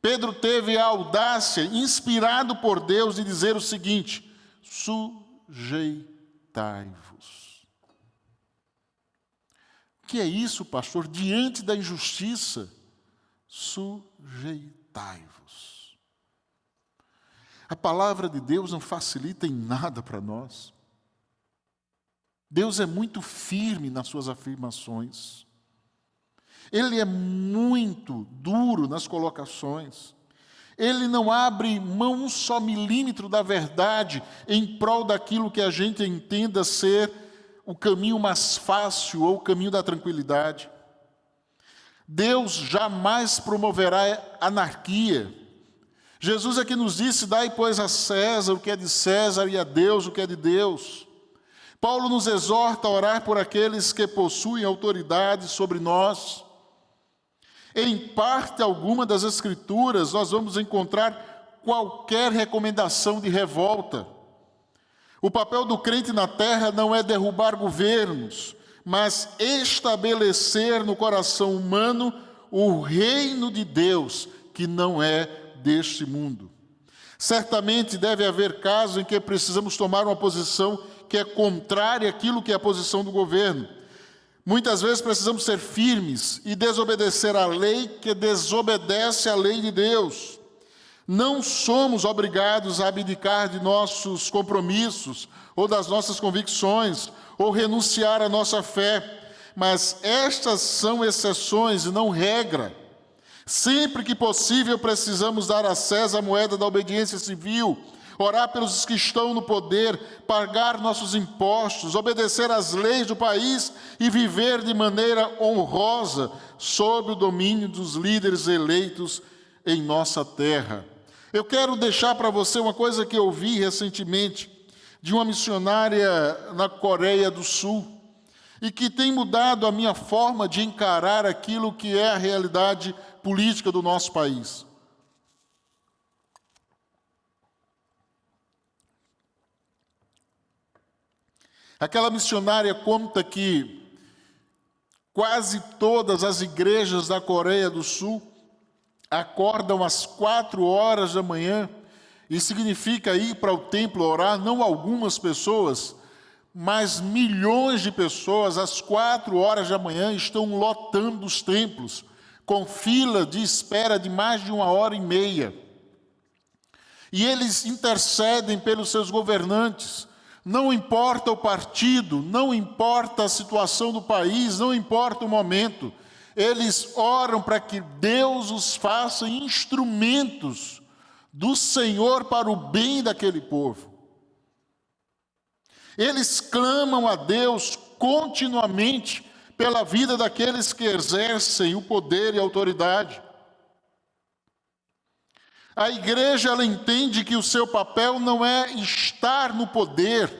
Pedro teve a audácia, inspirado por Deus, de dizer o seguinte: sujeitai-vos. O que é isso, pastor? Diante da injustiça, sujeitai-vos. A palavra de Deus não facilita em nada para nós. Deus é muito firme nas suas afirmações. Ele é muito duro nas colocações. Ele não abre mão um só milímetro da verdade em prol daquilo que a gente entenda ser o caminho mais fácil ou o caminho da tranquilidade. Deus jamais promoverá anarquia. Jesus aqui nos disse: dai, pois, a César o que é de César e a Deus o que é de Deus. Paulo nos exorta a orar por aqueles que possuem autoridade sobre nós. Em parte alguma das Escrituras, nós vamos encontrar qualquer recomendação de revolta. O papel do crente na terra não é derrubar governos, mas estabelecer no coração humano o reino de Deus, que não é deste mundo. Certamente deve haver casos em que precisamos tomar uma posição que é contrária àquilo que é a posição do governo. Muitas vezes precisamos ser firmes e desobedecer a lei que desobedece à lei de Deus. Não somos obrigados a abdicar de nossos compromissos ou das nossas convicções ou renunciar à nossa fé, mas estas são exceções e não regra. Sempre que possível precisamos dar a César a moeda da obediência civil, orar pelos que estão no poder, pagar nossos impostos, obedecer às leis do país e viver de maneira honrosa sob o domínio dos líderes eleitos em nossa terra. Eu quero deixar para você uma coisa que eu vi recentemente de uma missionária na Coreia do Sul e que tem mudado a minha forma de encarar aquilo que é a realidade política do nosso país. Aquela missionária conta que quase todas as igrejas da Coreia do Sul acordam às 4 horas da manhã, e significa ir para o templo orar, não algumas pessoas, mas milhões de pessoas às 4 horas da manhã estão lotando os templos, com fila de espera de mais de 1h30. E eles intercedem pelos seus governantes. Não importa o partido, não importa a situação do país, não importa o momento. Eles oram para que Deus os faça instrumentos do Senhor para o bem daquele povo. Eles clamam a Deus continuamente pela vida daqueles que exercem o poder e a autoridade. A igreja, ela entende que o seu papel não é estar no poder.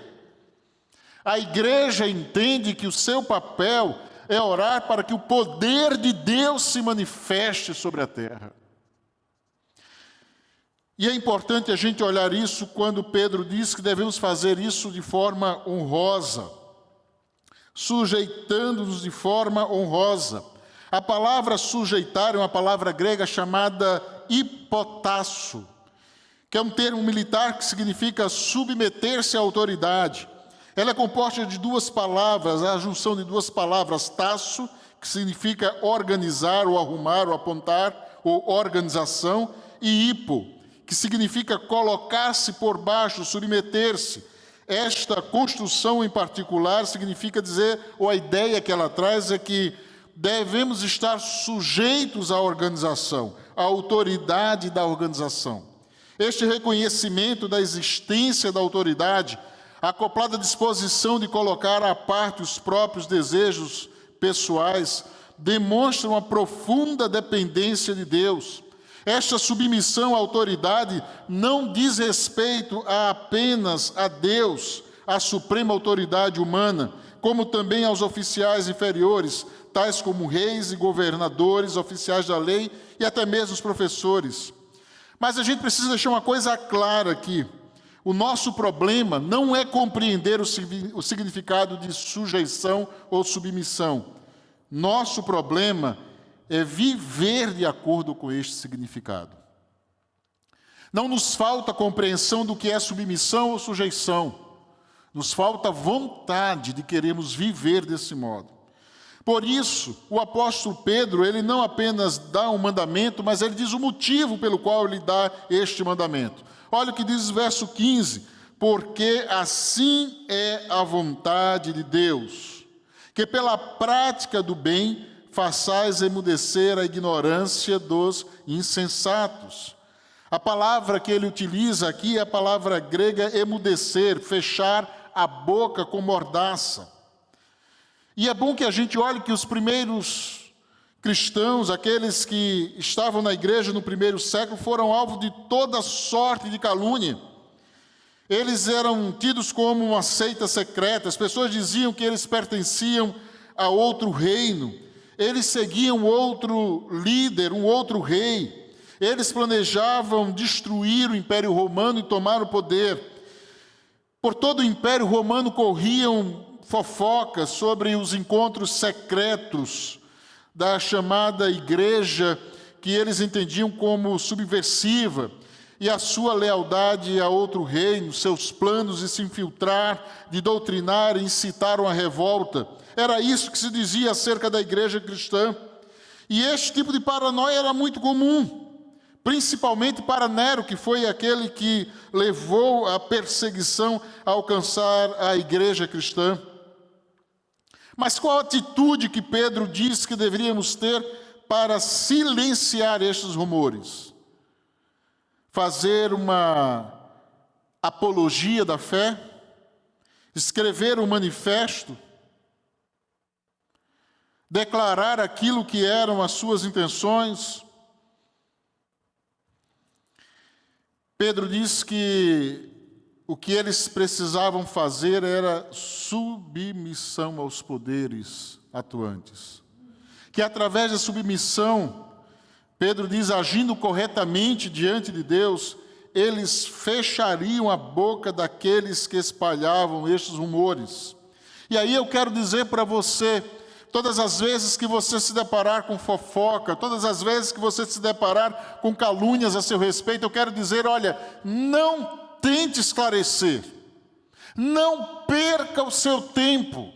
A igreja entende que o seu papel é orar para que o poder de Deus se manifeste sobre a terra. E é importante a gente olhar isso quando Pedro diz que devemos fazer isso de forma honrosa, sujeitando-nos de forma honrosa. A palavra sujeitar é uma palavra grega chamada hipotasso, que é um termo militar que significa submeter-se à autoridade. Ela é composta de duas palavras, a junção de duas palavras, tasso, que significa organizar, ou arrumar, ou apontar, ou organização, e hipo, que significa colocar-se por baixo, submeter-se. Esta construção em particular significa dizer, ou a ideia que ela traz é que devemos estar sujeitos à organização, à autoridade da organização. Este reconhecimento da existência da autoridade, acoplada à disposição de colocar à parte os próprios desejos pessoais, demonstra uma profunda dependência de Deus. Esta submissão à autoridade não diz respeito apenas a Deus, a suprema autoridade humana, como também aos oficiais inferiores, tais como reis e governadores, oficiais da lei e até mesmo os professores. Mas a gente precisa deixar uma coisa clara aqui. O nosso problema não é compreender o significado de sujeição ou submissão. Nosso problema é viver de acordo com este significado. Não nos falta compreensão do que é submissão ou sujeição. Nos falta vontade de queremos viver desse modo. Por isso, o apóstolo Pedro, ele não apenas dá um mandamento, mas ele diz o motivo pelo qual ele dá este mandamento. Olha o que diz o verso 15: porque assim é a vontade de Deus, que pela prática do bem façais emudecer a ignorância dos insensatos. A palavra que ele utiliza aqui é a palavra grega emudecer, fechar a boca com mordaça. E é bom que a gente olhe que os primeiros cristãos, aqueles que estavam na igreja no primeiro século, foram alvo de toda sorte de calúnia. Eles eram tidos como uma seita secreta, as pessoas diziam que eles pertenciam a outro reino, eles seguiam outro líder, um outro rei, eles planejavam destruir o Império Romano e tomar o poder. Por todo o Império Romano corriam fofocas sobre os encontros secretos da chamada igreja, que eles entendiam como subversiva, e a sua lealdade a outro reino, seus planos de se infiltrar, de doutrinar e incitar uma revolta. Era isso que se dizia acerca da igreja cristã. E este tipo de paranoia era muito comum, principalmente para Nero, que foi aquele que levou a perseguição a alcançar a igreja cristã. Mas qual a atitude que Pedro diz que deveríamos ter para silenciar estes rumores? Fazer uma apologia da fé? Escrever um manifesto? Declarar aquilo que eram as suas intenções? Pedro diz que o que eles precisavam fazer era submissão aos poderes atuantes. Que através da submissão, Pedro diz, agindo corretamente diante de Deus, eles fechariam a boca daqueles que espalhavam estes rumores. E aí eu quero dizer para você, todas as vezes que você se deparar com fofoca, todas as vezes que você se deparar com calúnias a seu respeito, eu quero dizer, olha, não tente esclarecer, não perca o seu tempo,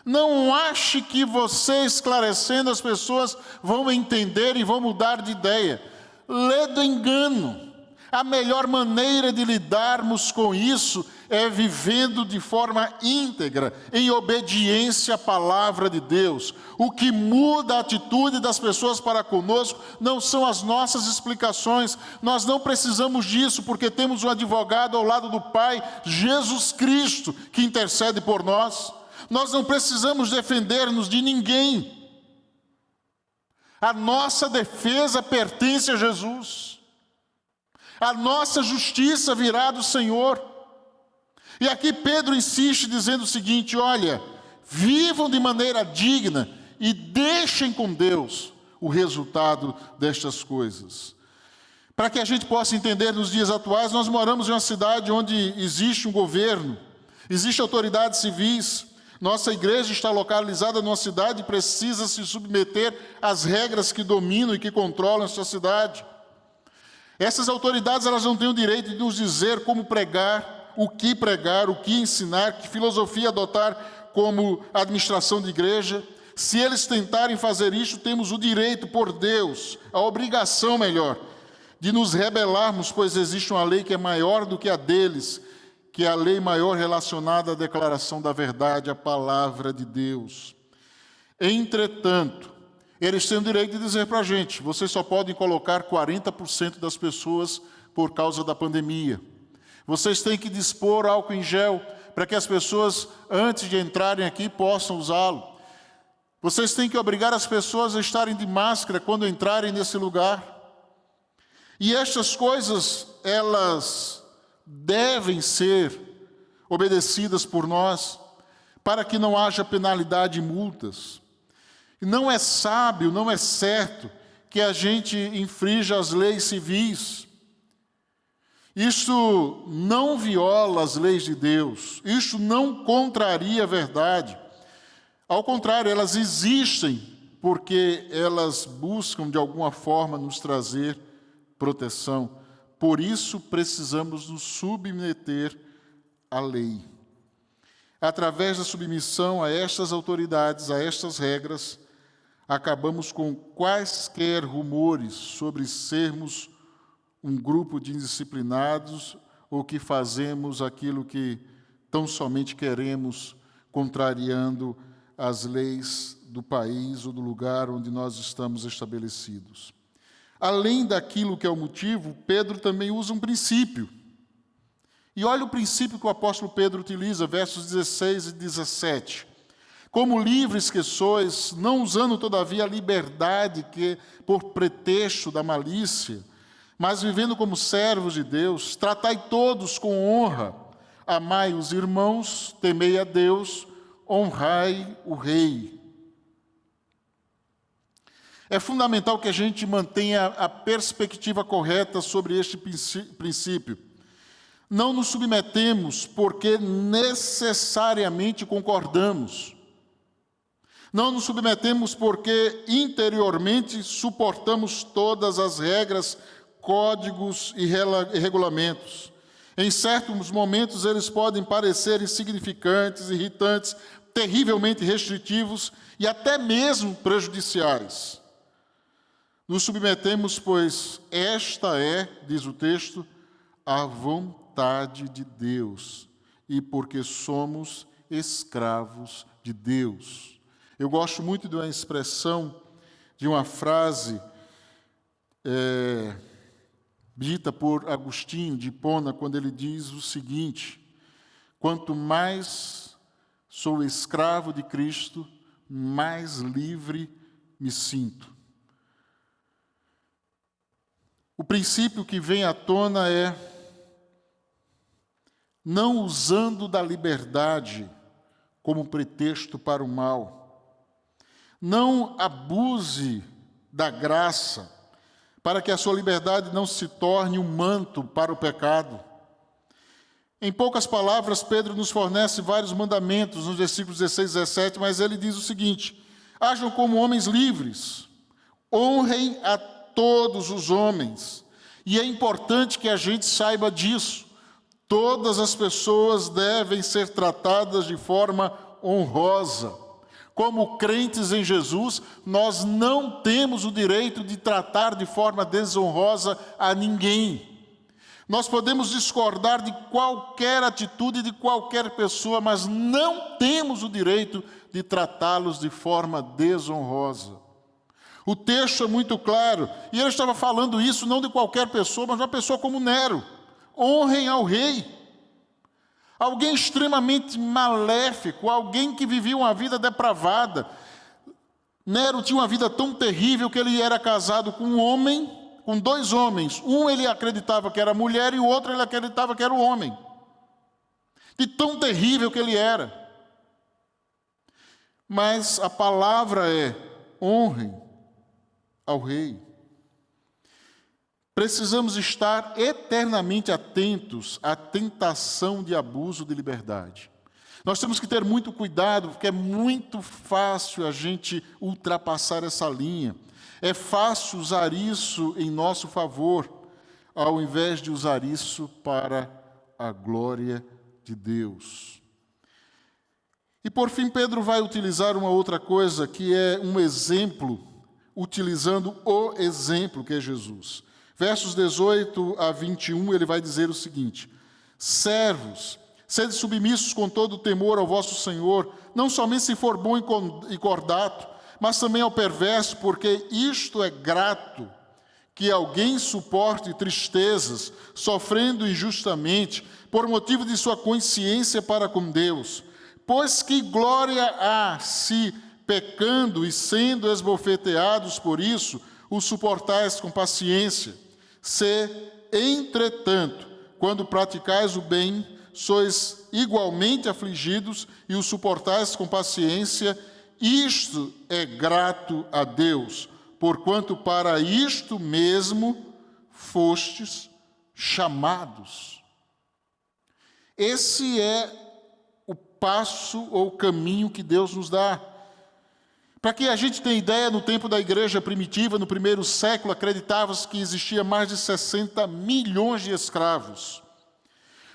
não ache que você esclarecendo as pessoas vão entender e vão mudar de ideia. Lê do engano. A melhor maneira de lidarmos com isso é vivendo de forma íntegra, em obediência à palavra de Deus. O que muda a atitude das pessoas para conosco não são as nossas explicações. Nós não precisamos disso, porque temos um advogado ao lado do Pai, Jesus Cristo, que intercede por nós. Nós não precisamos defender-nos de ninguém. A nossa defesa pertence a Jesus. A nossa justiça virá do Senhor. E aqui Pedro insiste dizendo o seguinte: olha, vivam de maneira digna e deixem com Deus o resultado destas coisas. Para que a gente possa entender nos dias atuais, nós moramos em uma cidade onde existe um governo, existem autoridades civis. Nossa igreja está localizada numa cidade e precisa se submeter às regras que dominam e que controlam essa cidade. Essas autoridades, elas não têm o direito de nos dizer como pregar, o que ensinar, que filosofia adotar como administração de igreja. Se eles tentarem fazer isso, temos o direito, por Deus, a obrigação melhor, de nos rebelarmos, pois existe uma lei que é maior do que a deles, que é a lei maior relacionada à declaração da verdade, a palavra de Deus. Entretanto, eles têm o direito de dizer para a gente: vocês só podem colocar 40% das pessoas por causa da pandemia. Vocês têm que dispor álcool em gel para que as pessoas, antes de entrarem aqui, possam usá-lo. Vocês têm que obrigar as pessoas a estarem de máscara quando entrarem nesse lugar. E estas coisas, elas devem ser obedecidas por nós, para que não haja penalidade e multas. Não é sábio, não é certo que a gente infrinja as leis civis. Isso não viola as leis de Deus, isso não contraria a verdade. Ao contrário, elas existem porque elas buscam de alguma forma nos trazer proteção. Por isso precisamos nos submeter à lei. Através da submissão a estas autoridades, a estas regras, acabamos com quaisquer rumores sobre sermos um grupo de indisciplinados ou que fazemos aquilo que tão somente queremos, contrariando as leis do país ou do lugar onde nós estamos estabelecidos. Além daquilo que é o motivo, Pedro também usa um princípio. E olha o princípio que o apóstolo Pedro utiliza, versos 16 e 17. Como livres que sois, não usando todavia a liberdade que por pretexto da malícia, mas vivendo como servos de Deus, tratai todos com honra, amai os irmãos, temei a Deus, honrai o rei. É fundamental que a gente mantenha a perspectiva correta sobre este princípio. Não nos submetemos porque necessariamente concordamos. Não nos submetemos porque interiormente suportamos todas as regras, códigos e regulamentos. Em certos momentos eles podem parecer insignificantes, irritantes, terrivelmente restritivos e até mesmo prejudiciais. Nos submetemos, pois esta é, diz o texto, a vontade de Deus, e porque somos escravos de Deus. Eu gosto muito de uma expressão, de uma frase dita por Agostinho de Hipona, quando ele diz o seguinte: quanto mais sou escravo de Cristo, mais livre me sinto. O princípio que vem à tona é: não usando da liberdade como pretexto para o mal. Não abuse da graça, para que a sua liberdade não se torne um manto para o pecado. Em poucas palavras, Pedro nos fornece vários mandamentos nos versículos 16 e 17, mas ele diz o seguinte: hajam como homens livres, honrem a todos os homens. E é importante que a gente saiba disso. Todas as pessoas devem ser tratadas de forma honrosa. Como crentes em Jesus, nós não temos o direito de tratar de forma desonrosa a ninguém. Nós podemos discordar de qualquer atitude de qualquer pessoa, mas não temos o direito de tratá-los de forma desonrosa. O texto é muito claro, e ele estava falando isso não de qualquer pessoa, mas de uma pessoa como Nero. Honrem ao rei. alguém extremamente maléfico, alguém que vivia uma vida depravada. Nero tinha uma vida tão terrível que ele era casado com um homem, com dois homens. Um ele acreditava que era mulher e o outro ele acreditava que era o homem. De tão terrível que ele era. Mas a palavra é: honrem ao rei. Precisamos estar eternamente atentos à tentação de abuso de liberdade. Nós temos que ter muito cuidado, porque é muito fácil a gente ultrapassar essa linha. É fácil usar isso em nosso favor, ao invés de usar isso para a glória de Deus. E por fim, Pedro vai utilizar uma outra coisa, que é um exemplo, utilizando o exemplo que é Jesus. Versos 18 a 21, ele vai dizer o seguinte: servos, sede submissos com todo o temor ao vosso Senhor, não somente se for bom e cordato, mas também ao perverso, porque isto é grato, que alguém suporte tristezas, sofrendo injustamente, por motivo de sua consciência para com Deus. Pois que glória há, se, pecando e sendo esbofeteados por isso, o suportais com paciência. Se, entretanto, quando praticais o bem, sois igualmente afligidos e o suportais com paciência, isto é grato a Deus, porquanto para isto mesmo fostes chamados. Esse é o passo ou caminho que Deus nos dá. Para que a gente tenha ideia, no tempo da igreja primitiva, no primeiro século, acreditava-se que existia mais de 60 milhões de escravos.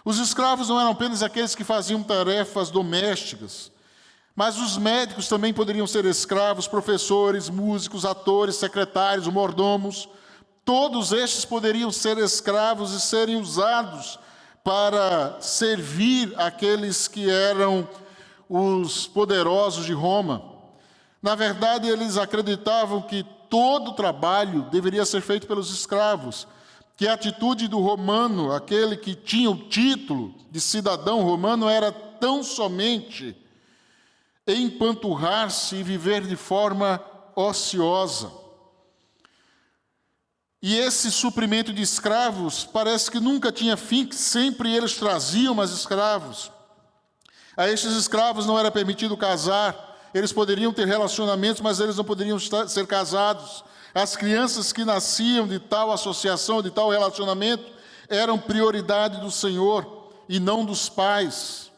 Os escravos não eram apenas aqueles que faziam tarefas domésticas, mas os médicos também poderiam ser escravos, professores, músicos, atores, secretários, mordomos. Todos estes poderiam ser escravos e serem usados para servir aqueles que eram os poderosos de Roma. Na verdade, eles acreditavam que todo o trabalho deveria ser feito pelos escravos, que a atitude do romano, aquele que tinha o título de cidadão romano, era tão somente empanturrar-se e viver de forma ociosa. E esse suprimento de escravos parece que nunca tinha fim, que sempre eles traziam mais escravos. A estes escravos não era permitido casar. Eles poderiam ter relacionamentos, mas eles não poderiam ser casados. As crianças que nasciam de tal associação, de tal relacionamento, eram prioridade do Senhor e não dos pais.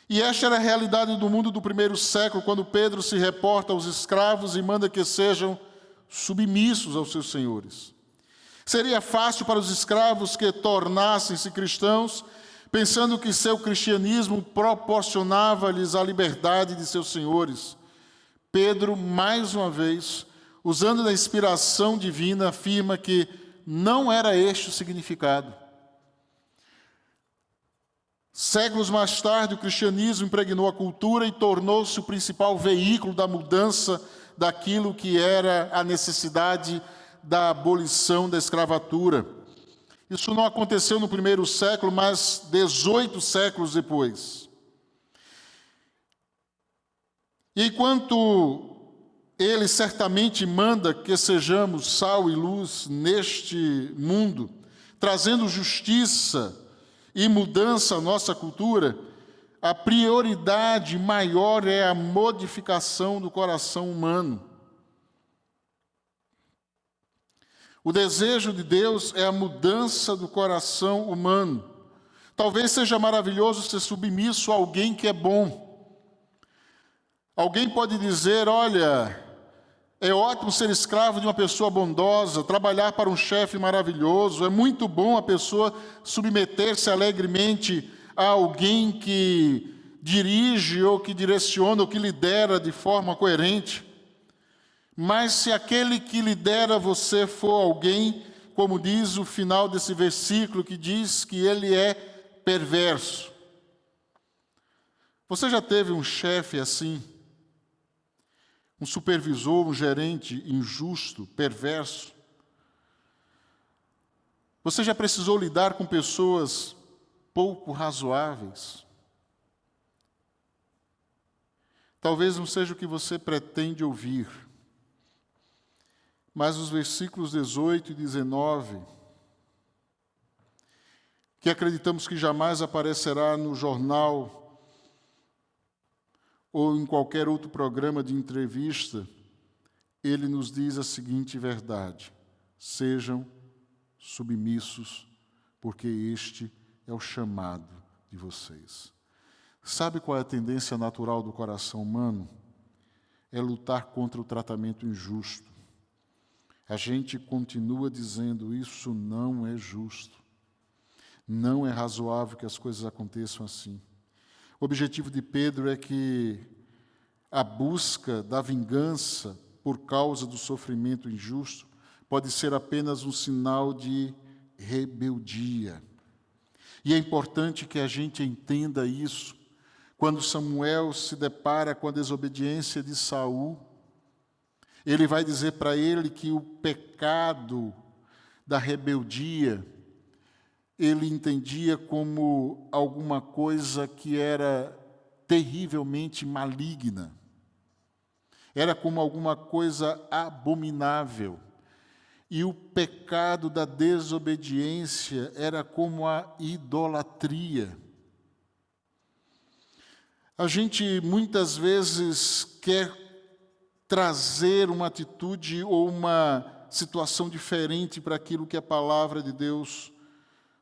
E esta era a realidade do mundo do primeiro século, quando Pedro se reporta aos escravos e manda que sejam submissos aos seus senhores. Seria fácil para os escravos que tornassem-se cristãos, pensando que seu cristianismo proporcionava-lhes a liberdade de seus senhores. Pedro, mais uma vez, usando da inspiração divina, afirma que não era este o significado. Séculos mais tarde, o cristianismo impregnou a cultura e tornou-se o principal veículo da mudança daquilo que era a necessidade da abolição da escravatura. Isso não aconteceu no primeiro século, mas 18 séculos depois. E enquanto ele certamente manda que sejamos sal e luz neste mundo, trazendo justiça e mudança à nossa cultura, a prioridade maior é a modificação do coração humano. O desejo de Deus é a mudança do coração humano. Talvez seja maravilhoso ser submisso a alguém que é bom. Alguém pode dizer, olha, é ótimo ser escravo de uma pessoa bondosa, trabalhar para um chefe maravilhoso, é muito bom a pessoa submeter-se alegremente a alguém que dirige ou que direciona ou que lidera de forma coerente. Mas se aquele que lidera você for alguém, como diz o final desse versículo, que diz que ele é perverso. Você já teve um chefe assim? Um supervisor, um gerente injusto, perverso? Você já precisou lidar com pessoas pouco razoáveis. Talvez não seja o que você pretende ouvir, mas os versículos 18 e 19, que acreditamos que jamais aparecerá no jornal ou em qualquer outro programa de entrevista, ele nos diz a seguinte verdade: sejam submissos, porque este é o chamado de vocês. Sabe qual é a tendência natural do coração humano? É lutar contra o tratamento injusto. A gente continua dizendo, isso não é justo. Não é razoável que as coisas aconteçam assim. O objetivo de Pedro é que a busca da vingança por causa do sofrimento injusto pode ser apenas um sinal de rebeldia. E é importante que a gente entenda isso. Quando Samuel se depara com a desobediência de Saul, ele vai dizer para ele que o pecado da rebeldia, ele entendia como alguma coisa que era terrivelmente maligna. Era como alguma coisa abominável. E o pecado da desobediência era como a idolatria. A gente muitas vezes quer trazer uma atitude ou uma situação diferente para aquilo que a palavra de Deus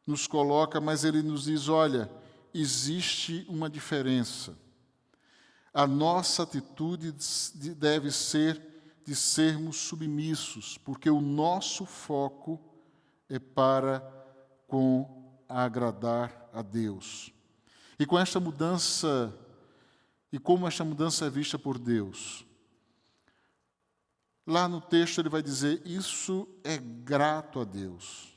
nos coloca, mas ele nos diz, olha, existe uma diferença. A nossa atitude deve ser de sermos submissos, porque o nosso foco é para agradar a Deus. E com esta mudança, e como esta mudança é vista por Deus, lá no texto ele vai dizer, isso é grato a Deus.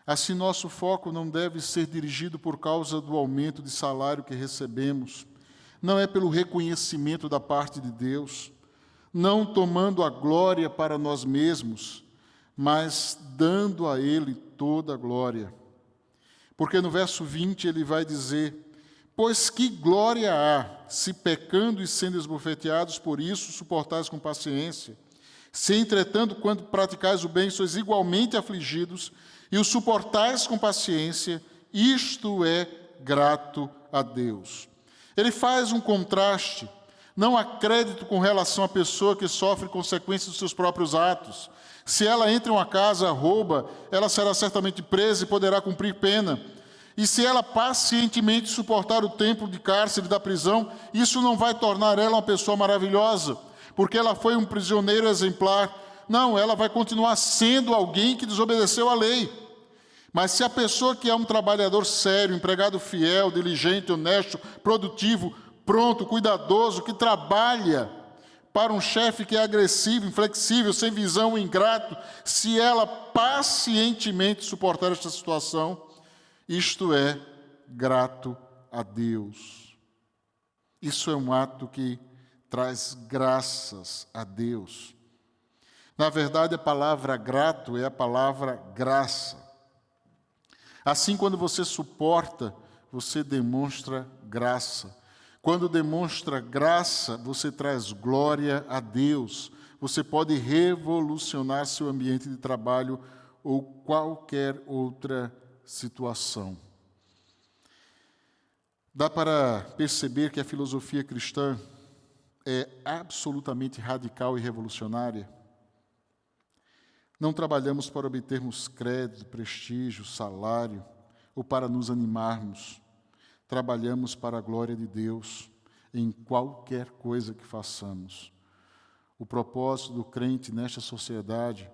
Assim, nosso foco não deve ser dirigido por causa do aumento de salário que recebemos, não é pelo reconhecimento da parte de Deus, não tomando a glória para nós mesmos, mas dando a Ele toda a glória. Porque no verso 20 ele vai dizer, pois que glória há, se pecando e sendo esbofeteados por isso, suportais com paciência? Se, entretanto, quando praticais o bem, sois igualmente afligidos, e o suportais com paciência, isto é grato a Deus. Ele faz um contraste. Não há crédito com relação à pessoa que sofre consequências dos seus próprios atos. Se ela entra em uma casa, rouba, ela será certamente presa e poderá cumprir pena. E se ela pacientemente suportar o tempo de cárcere da prisão, isso não vai tornar ela uma pessoa maravilhosa, porque ela foi um prisioneiro exemplar. Não, ela vai continuar sendo alguém que desobedeceu à lei. Mas se a pessoa que é um trabalhador sério, empregado fiel, diligente, honesto, produtivo, pronto, cuidadoso, que trabalha para um chefe que é agressivo, inflexível, sem visão, ingrato, se ela pacientemente suportar esta situação, isto é grato a Deus. Isso é um ato que traz graças a Deus. Na verdade, a palavra grato é a palavra graça. Assim, quando você suporta, você demonstra graça. Quando demonstra graça, você traz glória a Deus. Você pode revolucionar seu ambiente de trabalho ou qualquer outra situação. Dá para perceber que a filosofia cristã é absolutamente radical e revolucionária. Não trabalhamos para obtermos crédito, prestígio, salário ou para nos animarmos. Trabalhamos para a glória de Deus em qualquer coisa que façamos. O propósito do crente nesta sociedade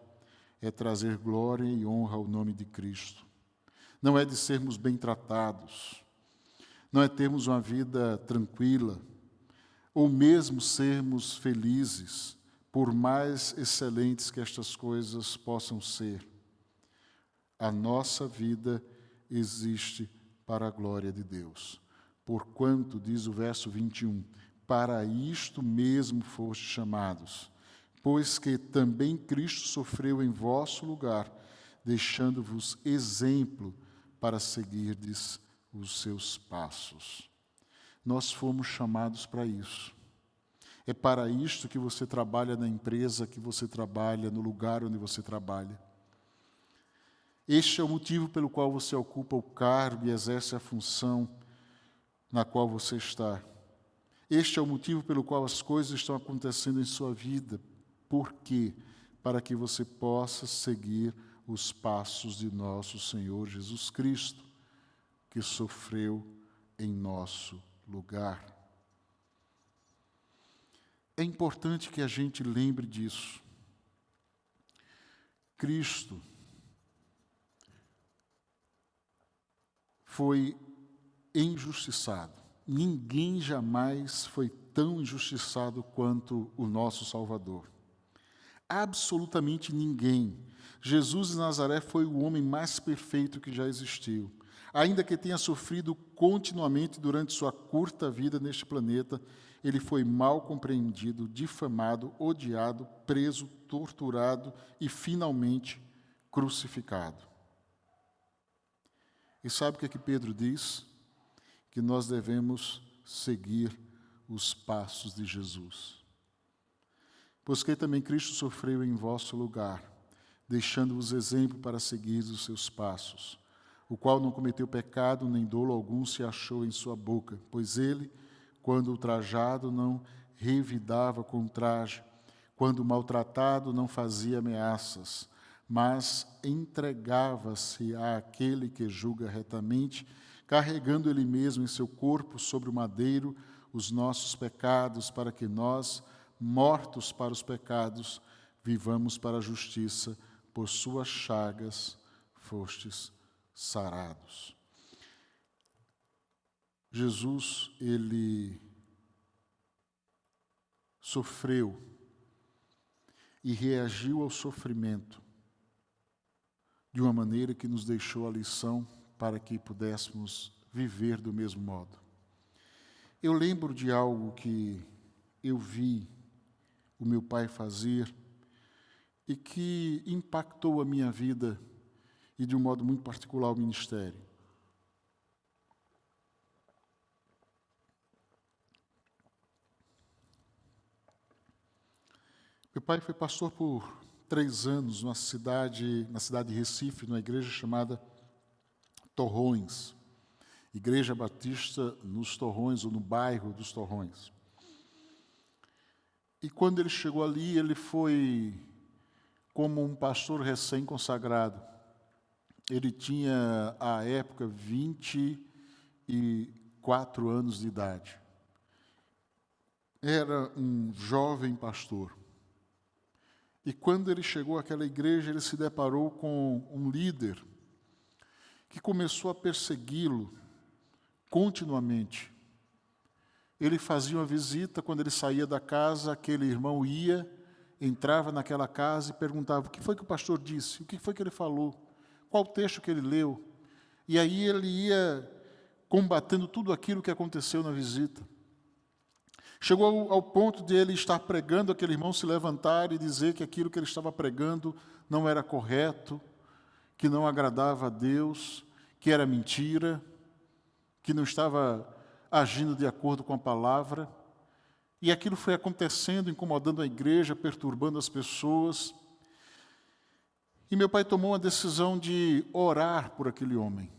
é trazer glória e honra ao nome de Cristo. Não é de sermos bem tratados, não é termos uma vida tranquila, ou mesmo sermos felizes, por mais excelentes que estas coisas possam ser. A nossa vida existe para a glória de Deus. Porquanto, diz o verso 21, para isto mesmo fostes chamados, pois que também Cristo sofreu em vosso lugar, deixando-vos exemplo para seguirdes os seus passos. Nós fomos chamados para isso. É para isto que você trabalha na empresa que você trabalha, no lugar onde você trabalha. Este é o motivo pelo qual você ocupa o cargo e exerce a função na qual você está. Este é o motivo pelo qual as coisas estão acontecendo em sua vida. Por quê? Para que você possa seguir os passos de nosso Senhor Jesus Cristo, que sofreu em nosso lugar. É importante que a gente lembre disso. Cristo foi injustiçado. Ninguém jamais foi tão injustiçado quanto o nosso Salvador. Absolutamente ninguém. Jesus de Nazaré foi o homem mais perfeito que já existiu. Ainda que tenha sofrido continuamente durante sua curta vida neste planeta, ele foi mal compreendido, difamado, odiado, preso, torturado e, finalmente, crucificado. E sabe o que Pedro diz? Que nós devemos seguir os passos de Jesus. Pois que também Cristo sofreu em vosso lugar, deixando-vos exemplo para seguir os seus passos, o qual não cometeu pecado, nem dolo algum se achou em sua boca, pois ele, quando ultrajado, não revidava com traje, quando maltratado, não fazia ameaças, mas entregava-se àquele que julga retamente, carregando ele mesmo em seu corpo sobre o madeiro os nossos pecados, para que nós, mortos para os pecados, vivamos para a justiça, por suas chagas fostes sarados. Jesus, ele sofreu e reagiu ao sofrimento de uma maneira que nos deixou a lição para que pudéssemos viver do mesmo modo. Eu lembro de algo que eu vi o meu pai fazer e que impactou a minha vida e, de um modo muito particular, o ministério. Meu pai foi pastor por 3 anos na cidade de Recife, numa igreja chamada Torrões, Igreja Batista nos Torrões, ou no bairro dos Torrões. E quando ele chegou ali, ele foi como um pastor recém-consagrado. Ele tinha, à época, 24 anos de idade. Era um jovem pastor. E quando ele chegou àquela igreja, ele se deparou com um líder que começou a persegui-lo continuamente. Ele fazia uma visita, quando ele saía da casa, aquele irmão ia, entrava naquela casa e perguntava: o que foi que o pastor disse? O que foi que ele falou? Qual o texto que ele leu? E aí ele ia combatendo tudo aquilo que aconteceu na visita. Chegou ao ponto de ele estar pregando, aquele irmão se levantar e dizer que aquilo que ele estava pregando não era correto, que não agradava a Deus, que era mentira, que não estava agindo de acordo com a palavra. E aquilo foi acontecendo, incomodando a igreja, perturbando as pessoas. E meu pai tomou a decisão de orar por aquele homem.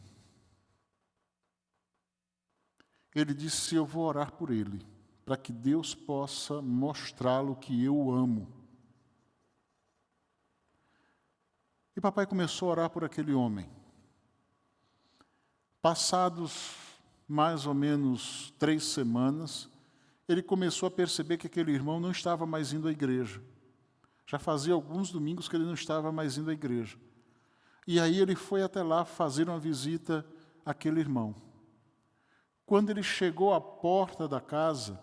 Ele disse: eu vou orar por ele, para que Deus possa mostrá-lo que eu o amo. E papai começou a orar por aquele homem. Passados mais ou menos 3 semanas, ele começou a perceber que aquele irmão não estava mais indo à igreja. Já fazia alguns domingos que ele não estava mais indo à igreja. E aí ele foi até lá fazer uma visita àquele irmão. Quando ele chegou à porta da casa,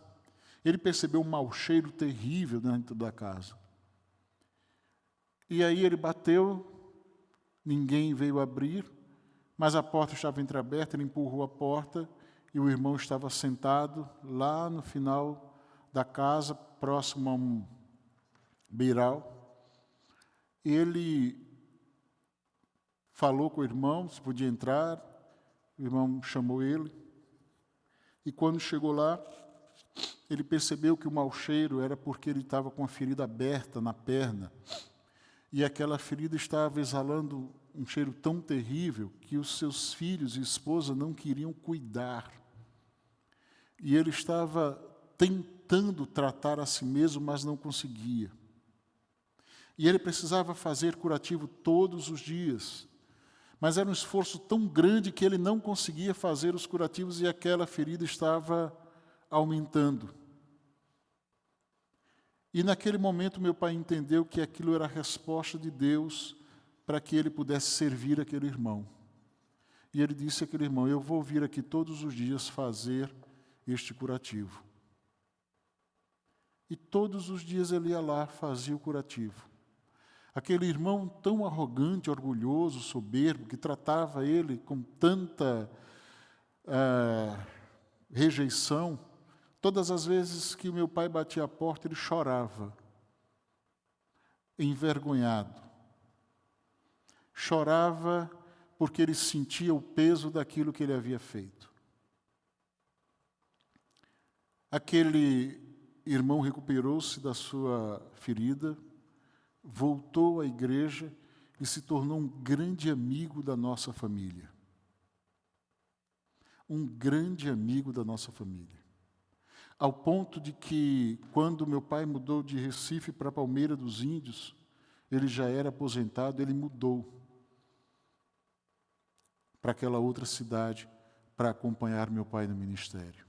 ele percebeu um mau cheiro terrível dentro da casa. E aí ele bateu, ninguém veio abrir, mas a porta estava entreaberta, ele empurrou a porta e o irmão estava sentado lá no final da casa, próximo a um beiral. Ele falou com o irmão se podia entrar, O irmão chamou ele, e quando chegou lá, ele percebeu que o mau cheiro era porque ele estava com a ferida aberta na perna, e aquela ferida estava exalando um cheiro tão terrível que os seus filhos e esposa não queriam cuidar. E ele estava tentando tratar a si mesmo, mas não conseguia. E ele precisava fazer curativo todos os dias. Mas era um esforço tão grande que ele não conseguia fazer os curativos e aquela ferida estava aumentando. E naquele momento meu pai entendeu que aquilo era a resposta de Deus para que ele pudesse servir aquele irmão. E ele disse àquele irmão: eu vou vir aqui todos os dias fazer este curativo. E todos os dias ele ia lá, fazia o curativo. Aquele irmão tão arrogante, orgulhoso, soberbo, que tratava ele com tanta rejeição, todas as vezes que meu pai batia a porta, ele chorava, envergonhado. Chorava porque ele sentia o peso daquilo que ele havia feito. Aquele irmão recuperou-se da sua ferida, voltou à igreja e se tornou um grande amigo da nossa família. Um grande amigo da nossa família. Ao ponto de que, quando meu pai mudou de Recife para Palmeira dos Índios, ele já era aposentado, ele mudou para aquela outra cidade para acompanhar meu pai no ministério.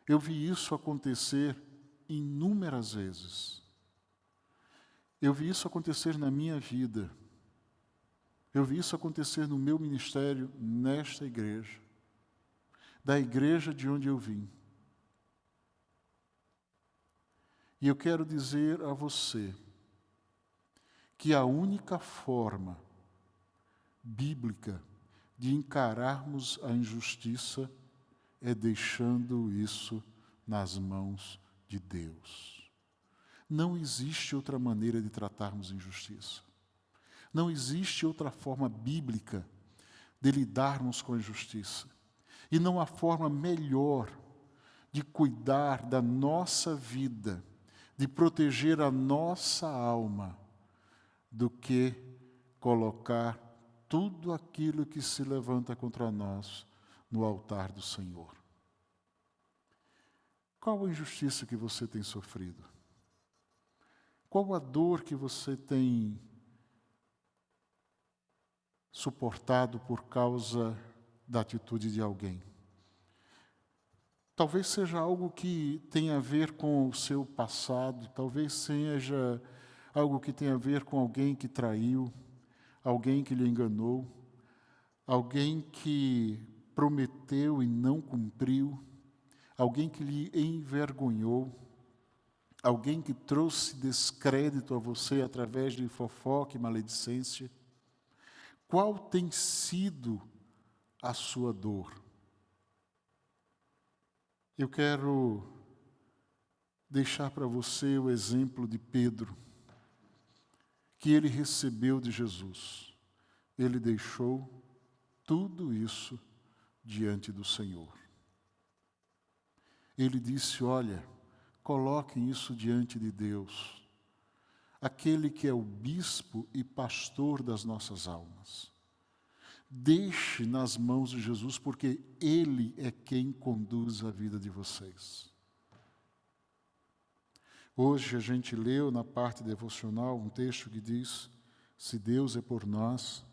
Eu vi isso acontecer inúmeras vezes. Eu vi isso acontecer na minha vida. Eu vi isso acontecer no meu ministério, nesta igreja, da igreja de onde eu vim. E eu quero dizer a você que a única forma bíblica de encararmos a injustiça é deixando isso nas mãos de Deus. Não existe outra maneira de tratarmos injustiça. Não existe outra forma bíblica de lidarmos com a injustiça. E não há forma melhor de cuidar da nossa vida, de proteger a nossa alma, do que colocar tudo aquilo que se levanta contra nós no altar do Senhor. Qual a injustiça que você tem sofrido? Qual a dor que você tem suportado por causa da atitude de alguém? Talvez seja algo que tenha a ver com o seu passado, talvez seja algo que tenha a ver com alguém que traiu, alguém que lhe enganou, alguém que prometeu e não cumpriu, alguém que lhe envergonhou, alguém que trouxe descrédito a você através de fofoca e maledicência. Qual tem sido a sua dor? Eu quero deixar para você o exemplo de Pedro, que ele recebeu de Jesus. Ele deixou tudo isso diante do Senhor. Ele disse: olha, coloquem isso diante de Deus, aquele que é o bispo e pastor das nossas almas. Deixe nas mãos de Jesus, porque Ele é quem conduz a vida de vocês. Hoje a gente leu na parte devocional um texto que diz: se Deus é por nós,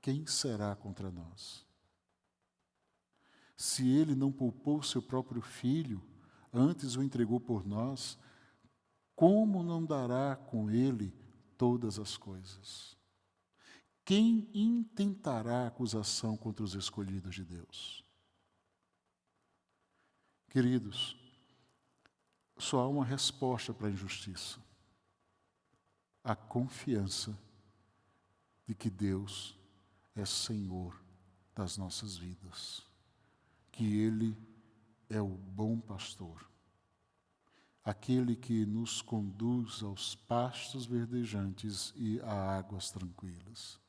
quem será contra nós? Se Ele não poupou seu próprio Filho, antes o entregou por nós, como não dará com Ele todas as coisas? Quem intentará acusação contra os escolhidos de Deus? Queridos, só há uma resposta para a injustiça: a confiança de que Deus é Senhor das nossas vidas, que Ele é o bom pastor, aquele que nos conduz aos pastos verdejantes e a águas tranquilas,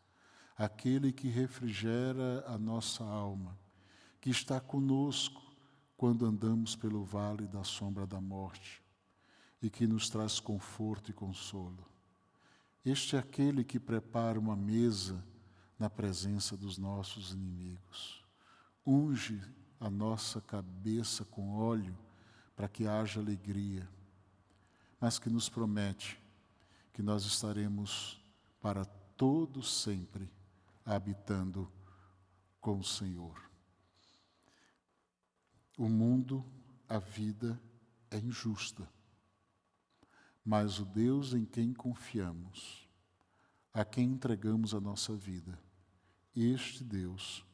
aquele que refrigera a nossa alma, que está conosco quando andamos pelo vale da sombra da morte e que nos traz conforto e consolo. Este é aquele que prepara uma mesa na presença dos nossos inimigos. Unge a nossa cabeça com óleo para que haja alegria, mas que nos promete que nós estaremos para todo sempre habitando com o Senhor. O mundo, a vida é injusta, mas o Deus em quem confiamos, a quem entregamos a nossa vida, este Deus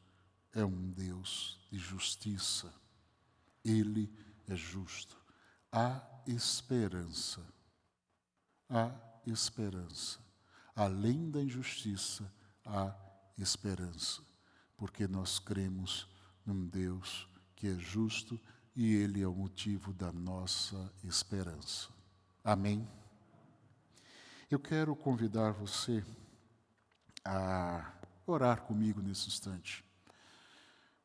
é um Deus de justiça. Ele é justo. Há esperança. Há esperança. Além da injustiça, há esperança, porque nós cremos num Deus que é justo e Ele é o motivo da nossa esperança. Amém? Eu quero convidar você a orar comigo nesse instante.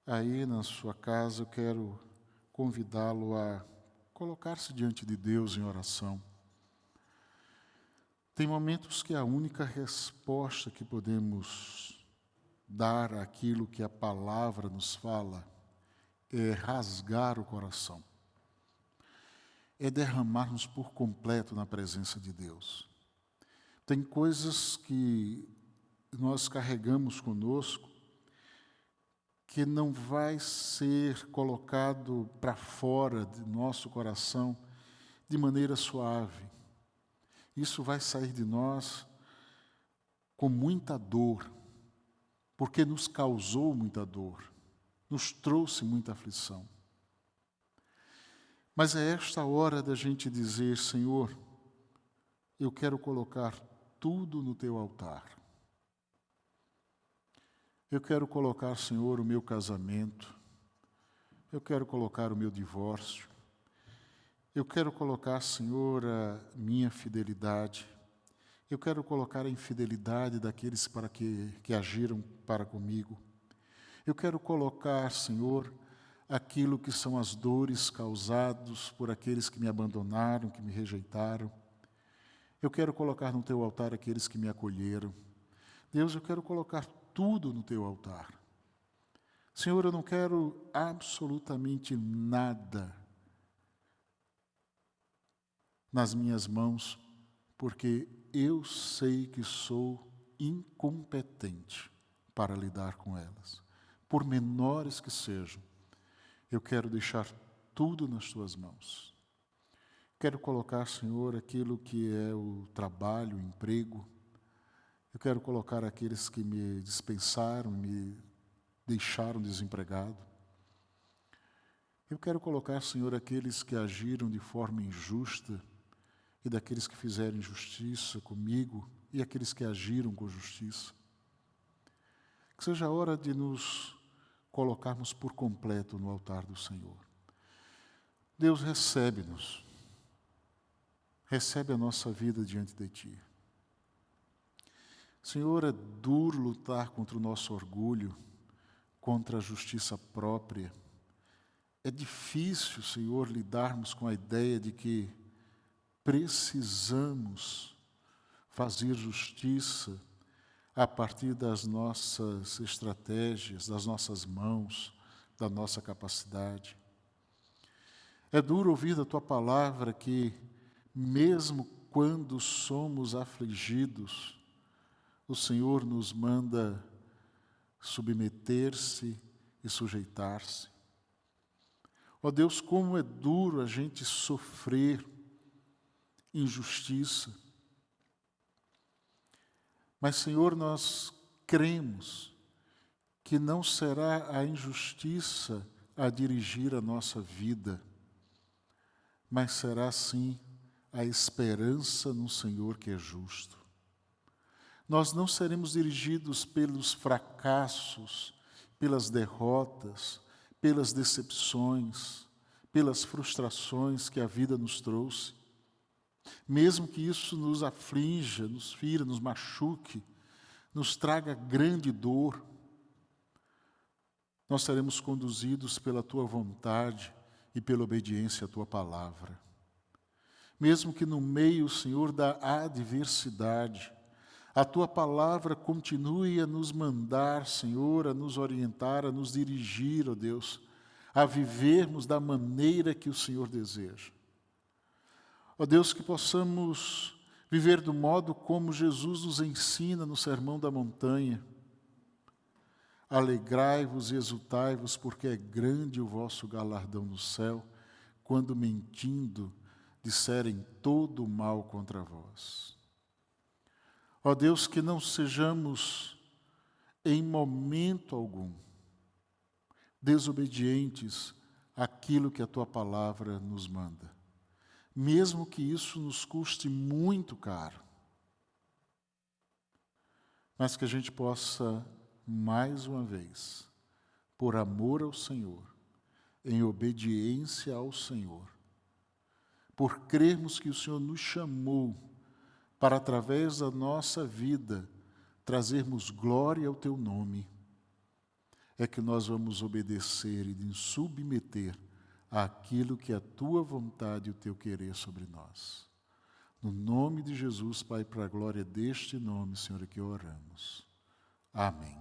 Aí na sua casa eu quero convidá-lo a colocar-se diante de Deus em oração. Tem momentos que a única resposta que podemos dar àquilo que a palavra nos fala é rasgar o coração, é derramarmos por completo na presença de Deus. Tem coisas que nós carregamos conosco que não vai ser colocado para fora de nosso coração de maneira suave. Isso vai sair de nós com muita dor, porque nos causou muita dor, nos trouxe muita aflição. Mas é esta hora da gente dizer: Senhor, eu quero colocar tudo no teu altar. Eu quero colocar, Senhor, o meu casamento. Eu quero colocar o meu divórcio. Eu quero colocar, Senhor, a minha fidelidade. Eu quero colocar a infidelidade daqueles que agiram para comigo. Eu quero colocar, Senhor, aquilo que são as dores causadas por aqueles que me abandonaram, que me rejeitaram. Eu quero colocar no teu altar aqueles que me acolheram. Deus, eu quero colocar tudo no teu altar. Senhor, eu não quero absolutamente nada nas minhas mãos, porque eu sei que sou incompetente para lidar com elas. Por menores que sejam, eu quero deixar tudo nas tuas mãos. Quero colocar, Senhor, aquilo que é o trabalho, o emprego. Eu quero colocar aqueles que me dispensaram, me deixaram desempregado. Eu quero colocar, Senhor, aqueles que agiram de forma injusta e daqueles que fizeram injustiça comigo e aqueles que agiram com justiça. Que seja a hora de nos colocarmos por completo no altar do Senhor. Deus, recebe-nos. Recebe a nossa vida diante de Ti. Senhor, é duro lutar contra o nosso orgulho, contra a justiça própria. É difícil, Senhor, lidarmos com a ideia de que precisamos fazer justiça a partir das nossas estratégias, das nossas mãos, da nossa capacidade. É duro ouvir da Tua palavra que, mesmo quando somos afligidos, o Senhor nos manda submeter-se e sujeitar-se. Ó Deus, como é duro a gente sofrer injustiça. Mas, Senhor, nós cremos que não será a injustiça a dirigir a nossa vida, mas será, sim, a esperança no Senhor que é justo. Nós não seremos dirigidos pelos fracassos, pelas derrotas, pelas decepções, pelas frustrações que a vida nos trouxe. Mesmo que isso nos aflinja, nos fira, nos machuque, nos traga grande dor, nós seremos conduzidos pela Tua vontade e pela obediência à Tua palavra. Mesmo que no meio, Senhor, da adversidade, a Tua palavra continue a nos mandar, Senhor, a nos orientar, a nos dirigir, ó Deus, a vivermos da maneira que o Senhor deseja. Ó Deus, que possamos viver do modo como Jesus nos ensina no Sermão da Montanha. Alegrai-vos e exultai-vos, porque é grande o vosso galardão no céu, quando mentindo disserem todo o mal contra vós. Ó Deus, que não sejamos em momento algum desobedientes àquilo que a Tua palavra nos manda, mesmo que isso nos custe muito caro, mas que a gente possa, mais uma vez, por amor ao Senhor, em obediência ao Senhor, por crermos que o Senhor nos chamou para, através da nossa vida, trazermos glória ao Teu nome, é que nós vamos obedecer e nos submeter àquilo que é a Tua vontade e o Teu querer sobre nós. No nome de Jesus, Pai, para a glória deste nome, Senhor, é que oramos. Amém.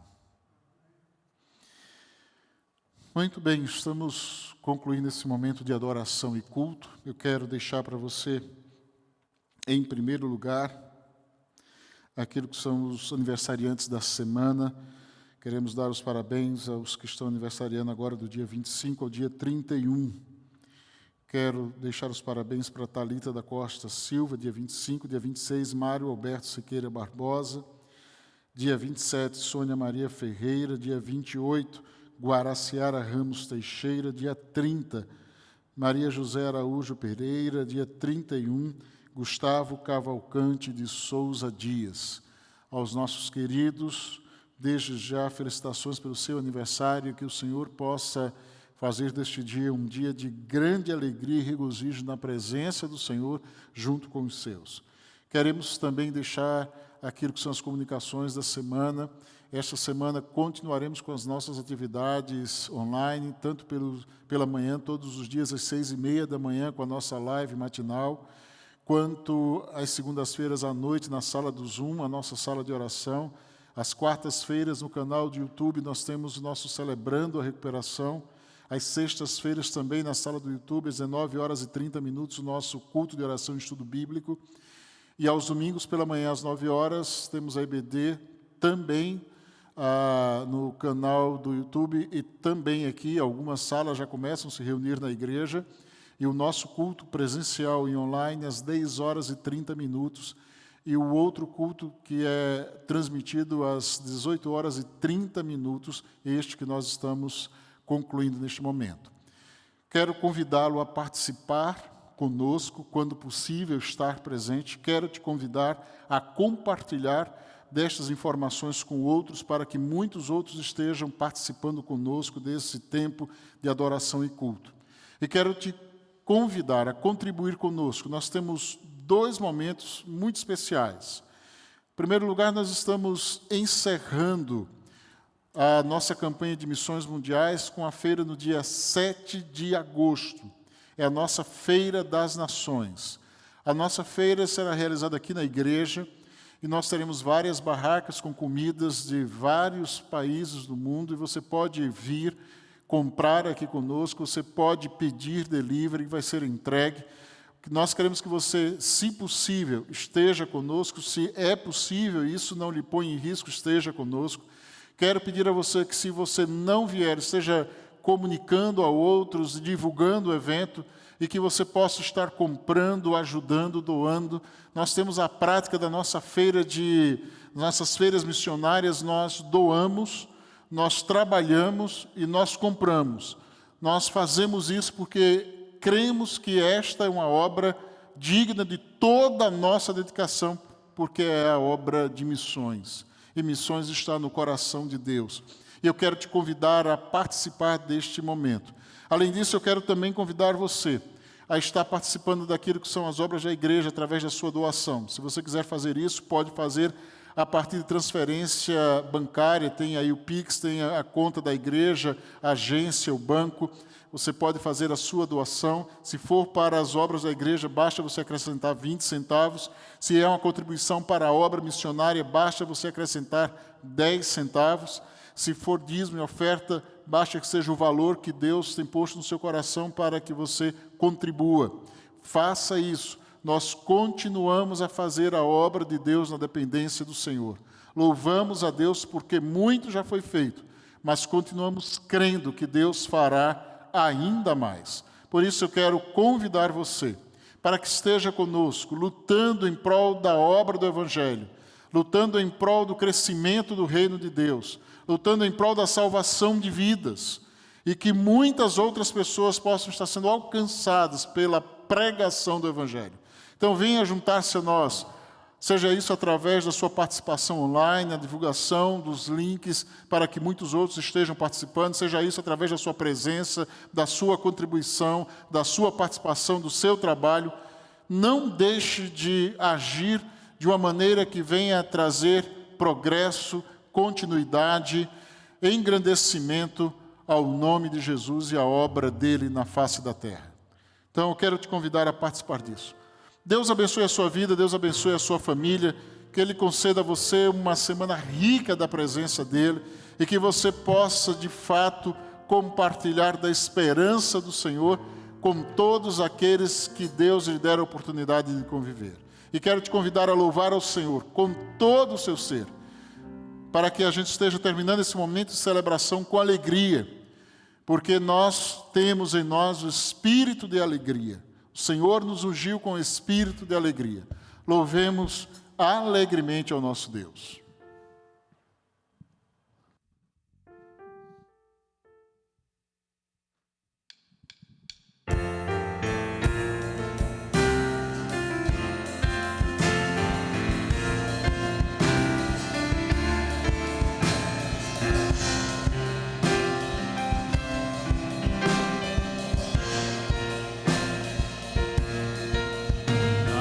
Muito bem, estamos concluindo esse momento de adoração e culto. Eu quero deixar para você, em primeiro lugar, aquilo que são os aniversariantes da semana. Queremos dar os parabéns aos que estão aniversariando agora do dia 25 ao dia 31. Quero deixar os parabéns para Thalita da Costa Silva, dia 25, dia 26, Mário Alberto Siqueira Barbosa, dia 27, Sônia Maria Ferreira, dia 28, Guaraciara Ramos Teixeira, dia 30, Maria José Araújo Pereira, dia 31, Gustavo Cavalcante de Souza Dias. Aos nossos queridos, desde já, felicitações pelo seu aniversário, que o Senhor possa fazer deste dia um dia de grande alegria e regozijo na presença do Senhor, junto com os seus. Queremos também deixar aquilo que são as comunicações da semana. Esta semana continuaremos com as nossas atividades online, tanto pela manhã, todos os dias às 6h30 da manhã, com a nossa live matinal, quanto às segundas-feiras à noite na sala do Zoom, a nossa sala de oração. Às quartas-feiras, no canal do YouTube, nós temos o nosso Celebrando a Recuperação. Às sextas-feiras, também na sala do YouTube, às 19h30, o nosso culto de oração e estudo bíblico. E aos domingos, pela manhã, às 9h, temos a IBD também no canal do YouTube, e também aqui, algumas salas já começam a se reunir na igreja. E o nosso culto presencial e online, às 10h30, e o outro culto que é transmitido às 18h30, este que nós estamos concluindo neste momento. Quero convidá-lo a participar conosco, quando possível, estar presente. Quero te convidar a compartilhar destas informações com outros, para que muitos outros estejam participando conosco desse tempo de adoração e culto. E quero te convidar a contribuir conosco. Nós temos 2 momentos muito especiais. Em primeiro lugar, nós estamos encerrando a nossa campanha de missões mundiais com a feira no dia 7 de agosto. É a nossa Feira das Nações. A nossa feira será realizada aqui na igreja, e nós teremos várias barracas com comidas de vários países do mundo, e você pode vir comprar aqui conosco, você pode pedir delivery, vai ser entregue. Nós queremos que você, se possível, esteja conosco. Se é possível, isso não lhe põe em risco, esteja conosco. Quero pedir a você que, se você não vier, esteja comunicando a outros, divulgando o evento, e que você possa estar comprando, ajudando, doando. Nós temos a prática da nossas feiras missionárias, nós doamos, nós trabalhamos e nós compramos. Nós fazemos isso porque cremos que esta é uma obra digna de toda a nossa dedicação, porque é a obra de missões. E missões está no coração de Deus. E eu quero te convidar a participar deste momento. Além disso, eu quero também convidar você a estar participando daquilo que são as obras da igreja através da sua doação. Se você quiser fazer isso, pode fazer a partir de transferência bancária, tem aí o Pix, tem a conta da igreja, a agência, o banco. Você pode fazer a sua doação. Se for para as obras da igreja, basta você acrescentar 20 centavos. Se é uma contribuição para a obra missionária, basta você acrescentar 10 centavos. Se for dízimo e oferta, basta que seja o valor que Deus tem posto no seu coração para que você contribua. Faça isso. Nós continuamos a fazer a obra de Deus na dependência do Senhor. Louvamos a Deus porque muito já foi feito, mas continuamos crendo que Deus fará ainda mais. Por isso eu quero convidar você para que esteja conosco, lutando em prol da obra do Evangelho, lutando em prol do crescimento do reino de Deus, lutando em prol da salvação de vidas, e que muitas outras pessoas possam estar sendo alcançadas pela pregação do Evangelho. Então venha juntar-se a nós, seja isso através da sua participação online, a divulgação dos links para que muitos outros estejam participando, seja isso através da sua presença, da sua contribuição, da sua participação, do seu trabalho. Não deixe de agir de uma maneira que venha trazer progresso, continuidade, engrandecimento ao nome de Jesus e à obra dele na face da terra. Então eu quero te convidar a participar disso. Deus abençoe a sua vida, Deus abençoe a sua família, que Ele conceda a você uma semana rica da presença dEle e que você possa, de fato, compartilhar da esperança do Senhor com todos aqueles que Deus lhe der a oportunidade de conviver. E quero te convidar a louvar ao Senhor com todo o seu ser, para que a gente esteja terminando esse momento de celebração com alegria, porque nós temos em nós o espírito de alegria. O Senhor nos ungiu com espírito de alegria. Louvemos alegremente ao nosso Deus.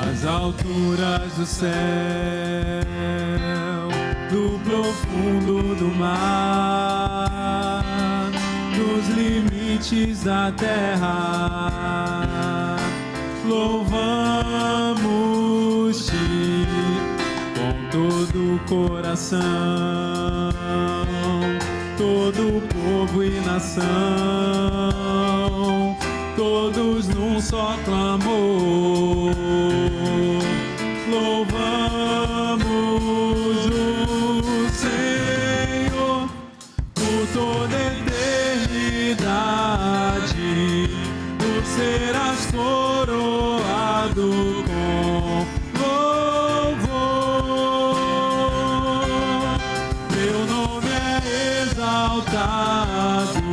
Das alturas do céu, do profundo do mar, dos limites da terra, louvamos-te com todo o coração, todo povo e nação, todos num só clamor. Louvamos o Senhor por toda a eternidade, tu serás coroado com louvor. Teu nome é exaltado,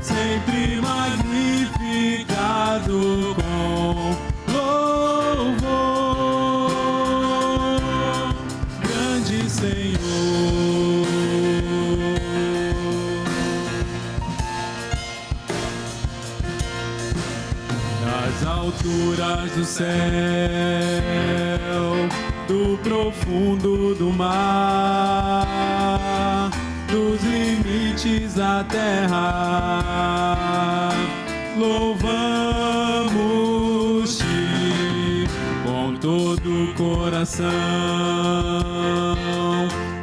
sempre magnificado com louvor. Grande Senhor, das alturas do céu, do profundo do mar, dos limites da terra, louvamos-te com todo o coração,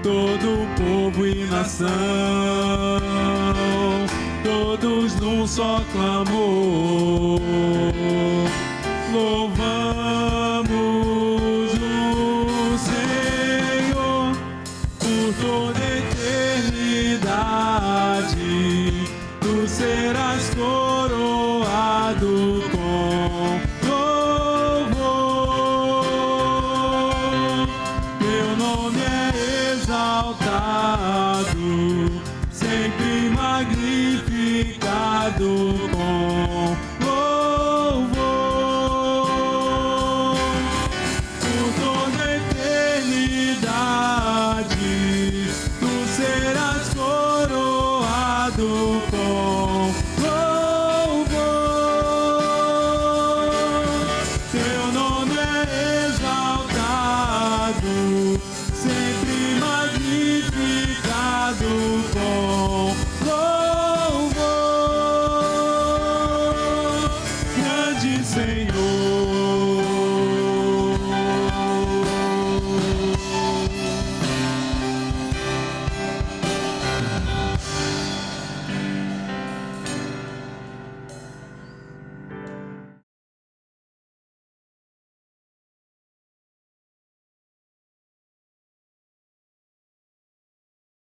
todo povo e nação, todos num só clamor. Louvamos o Senhor por toda a eternidade, tu serás coroado com louvor. Teu nome é exaltado, sempre magnificado com Senhor.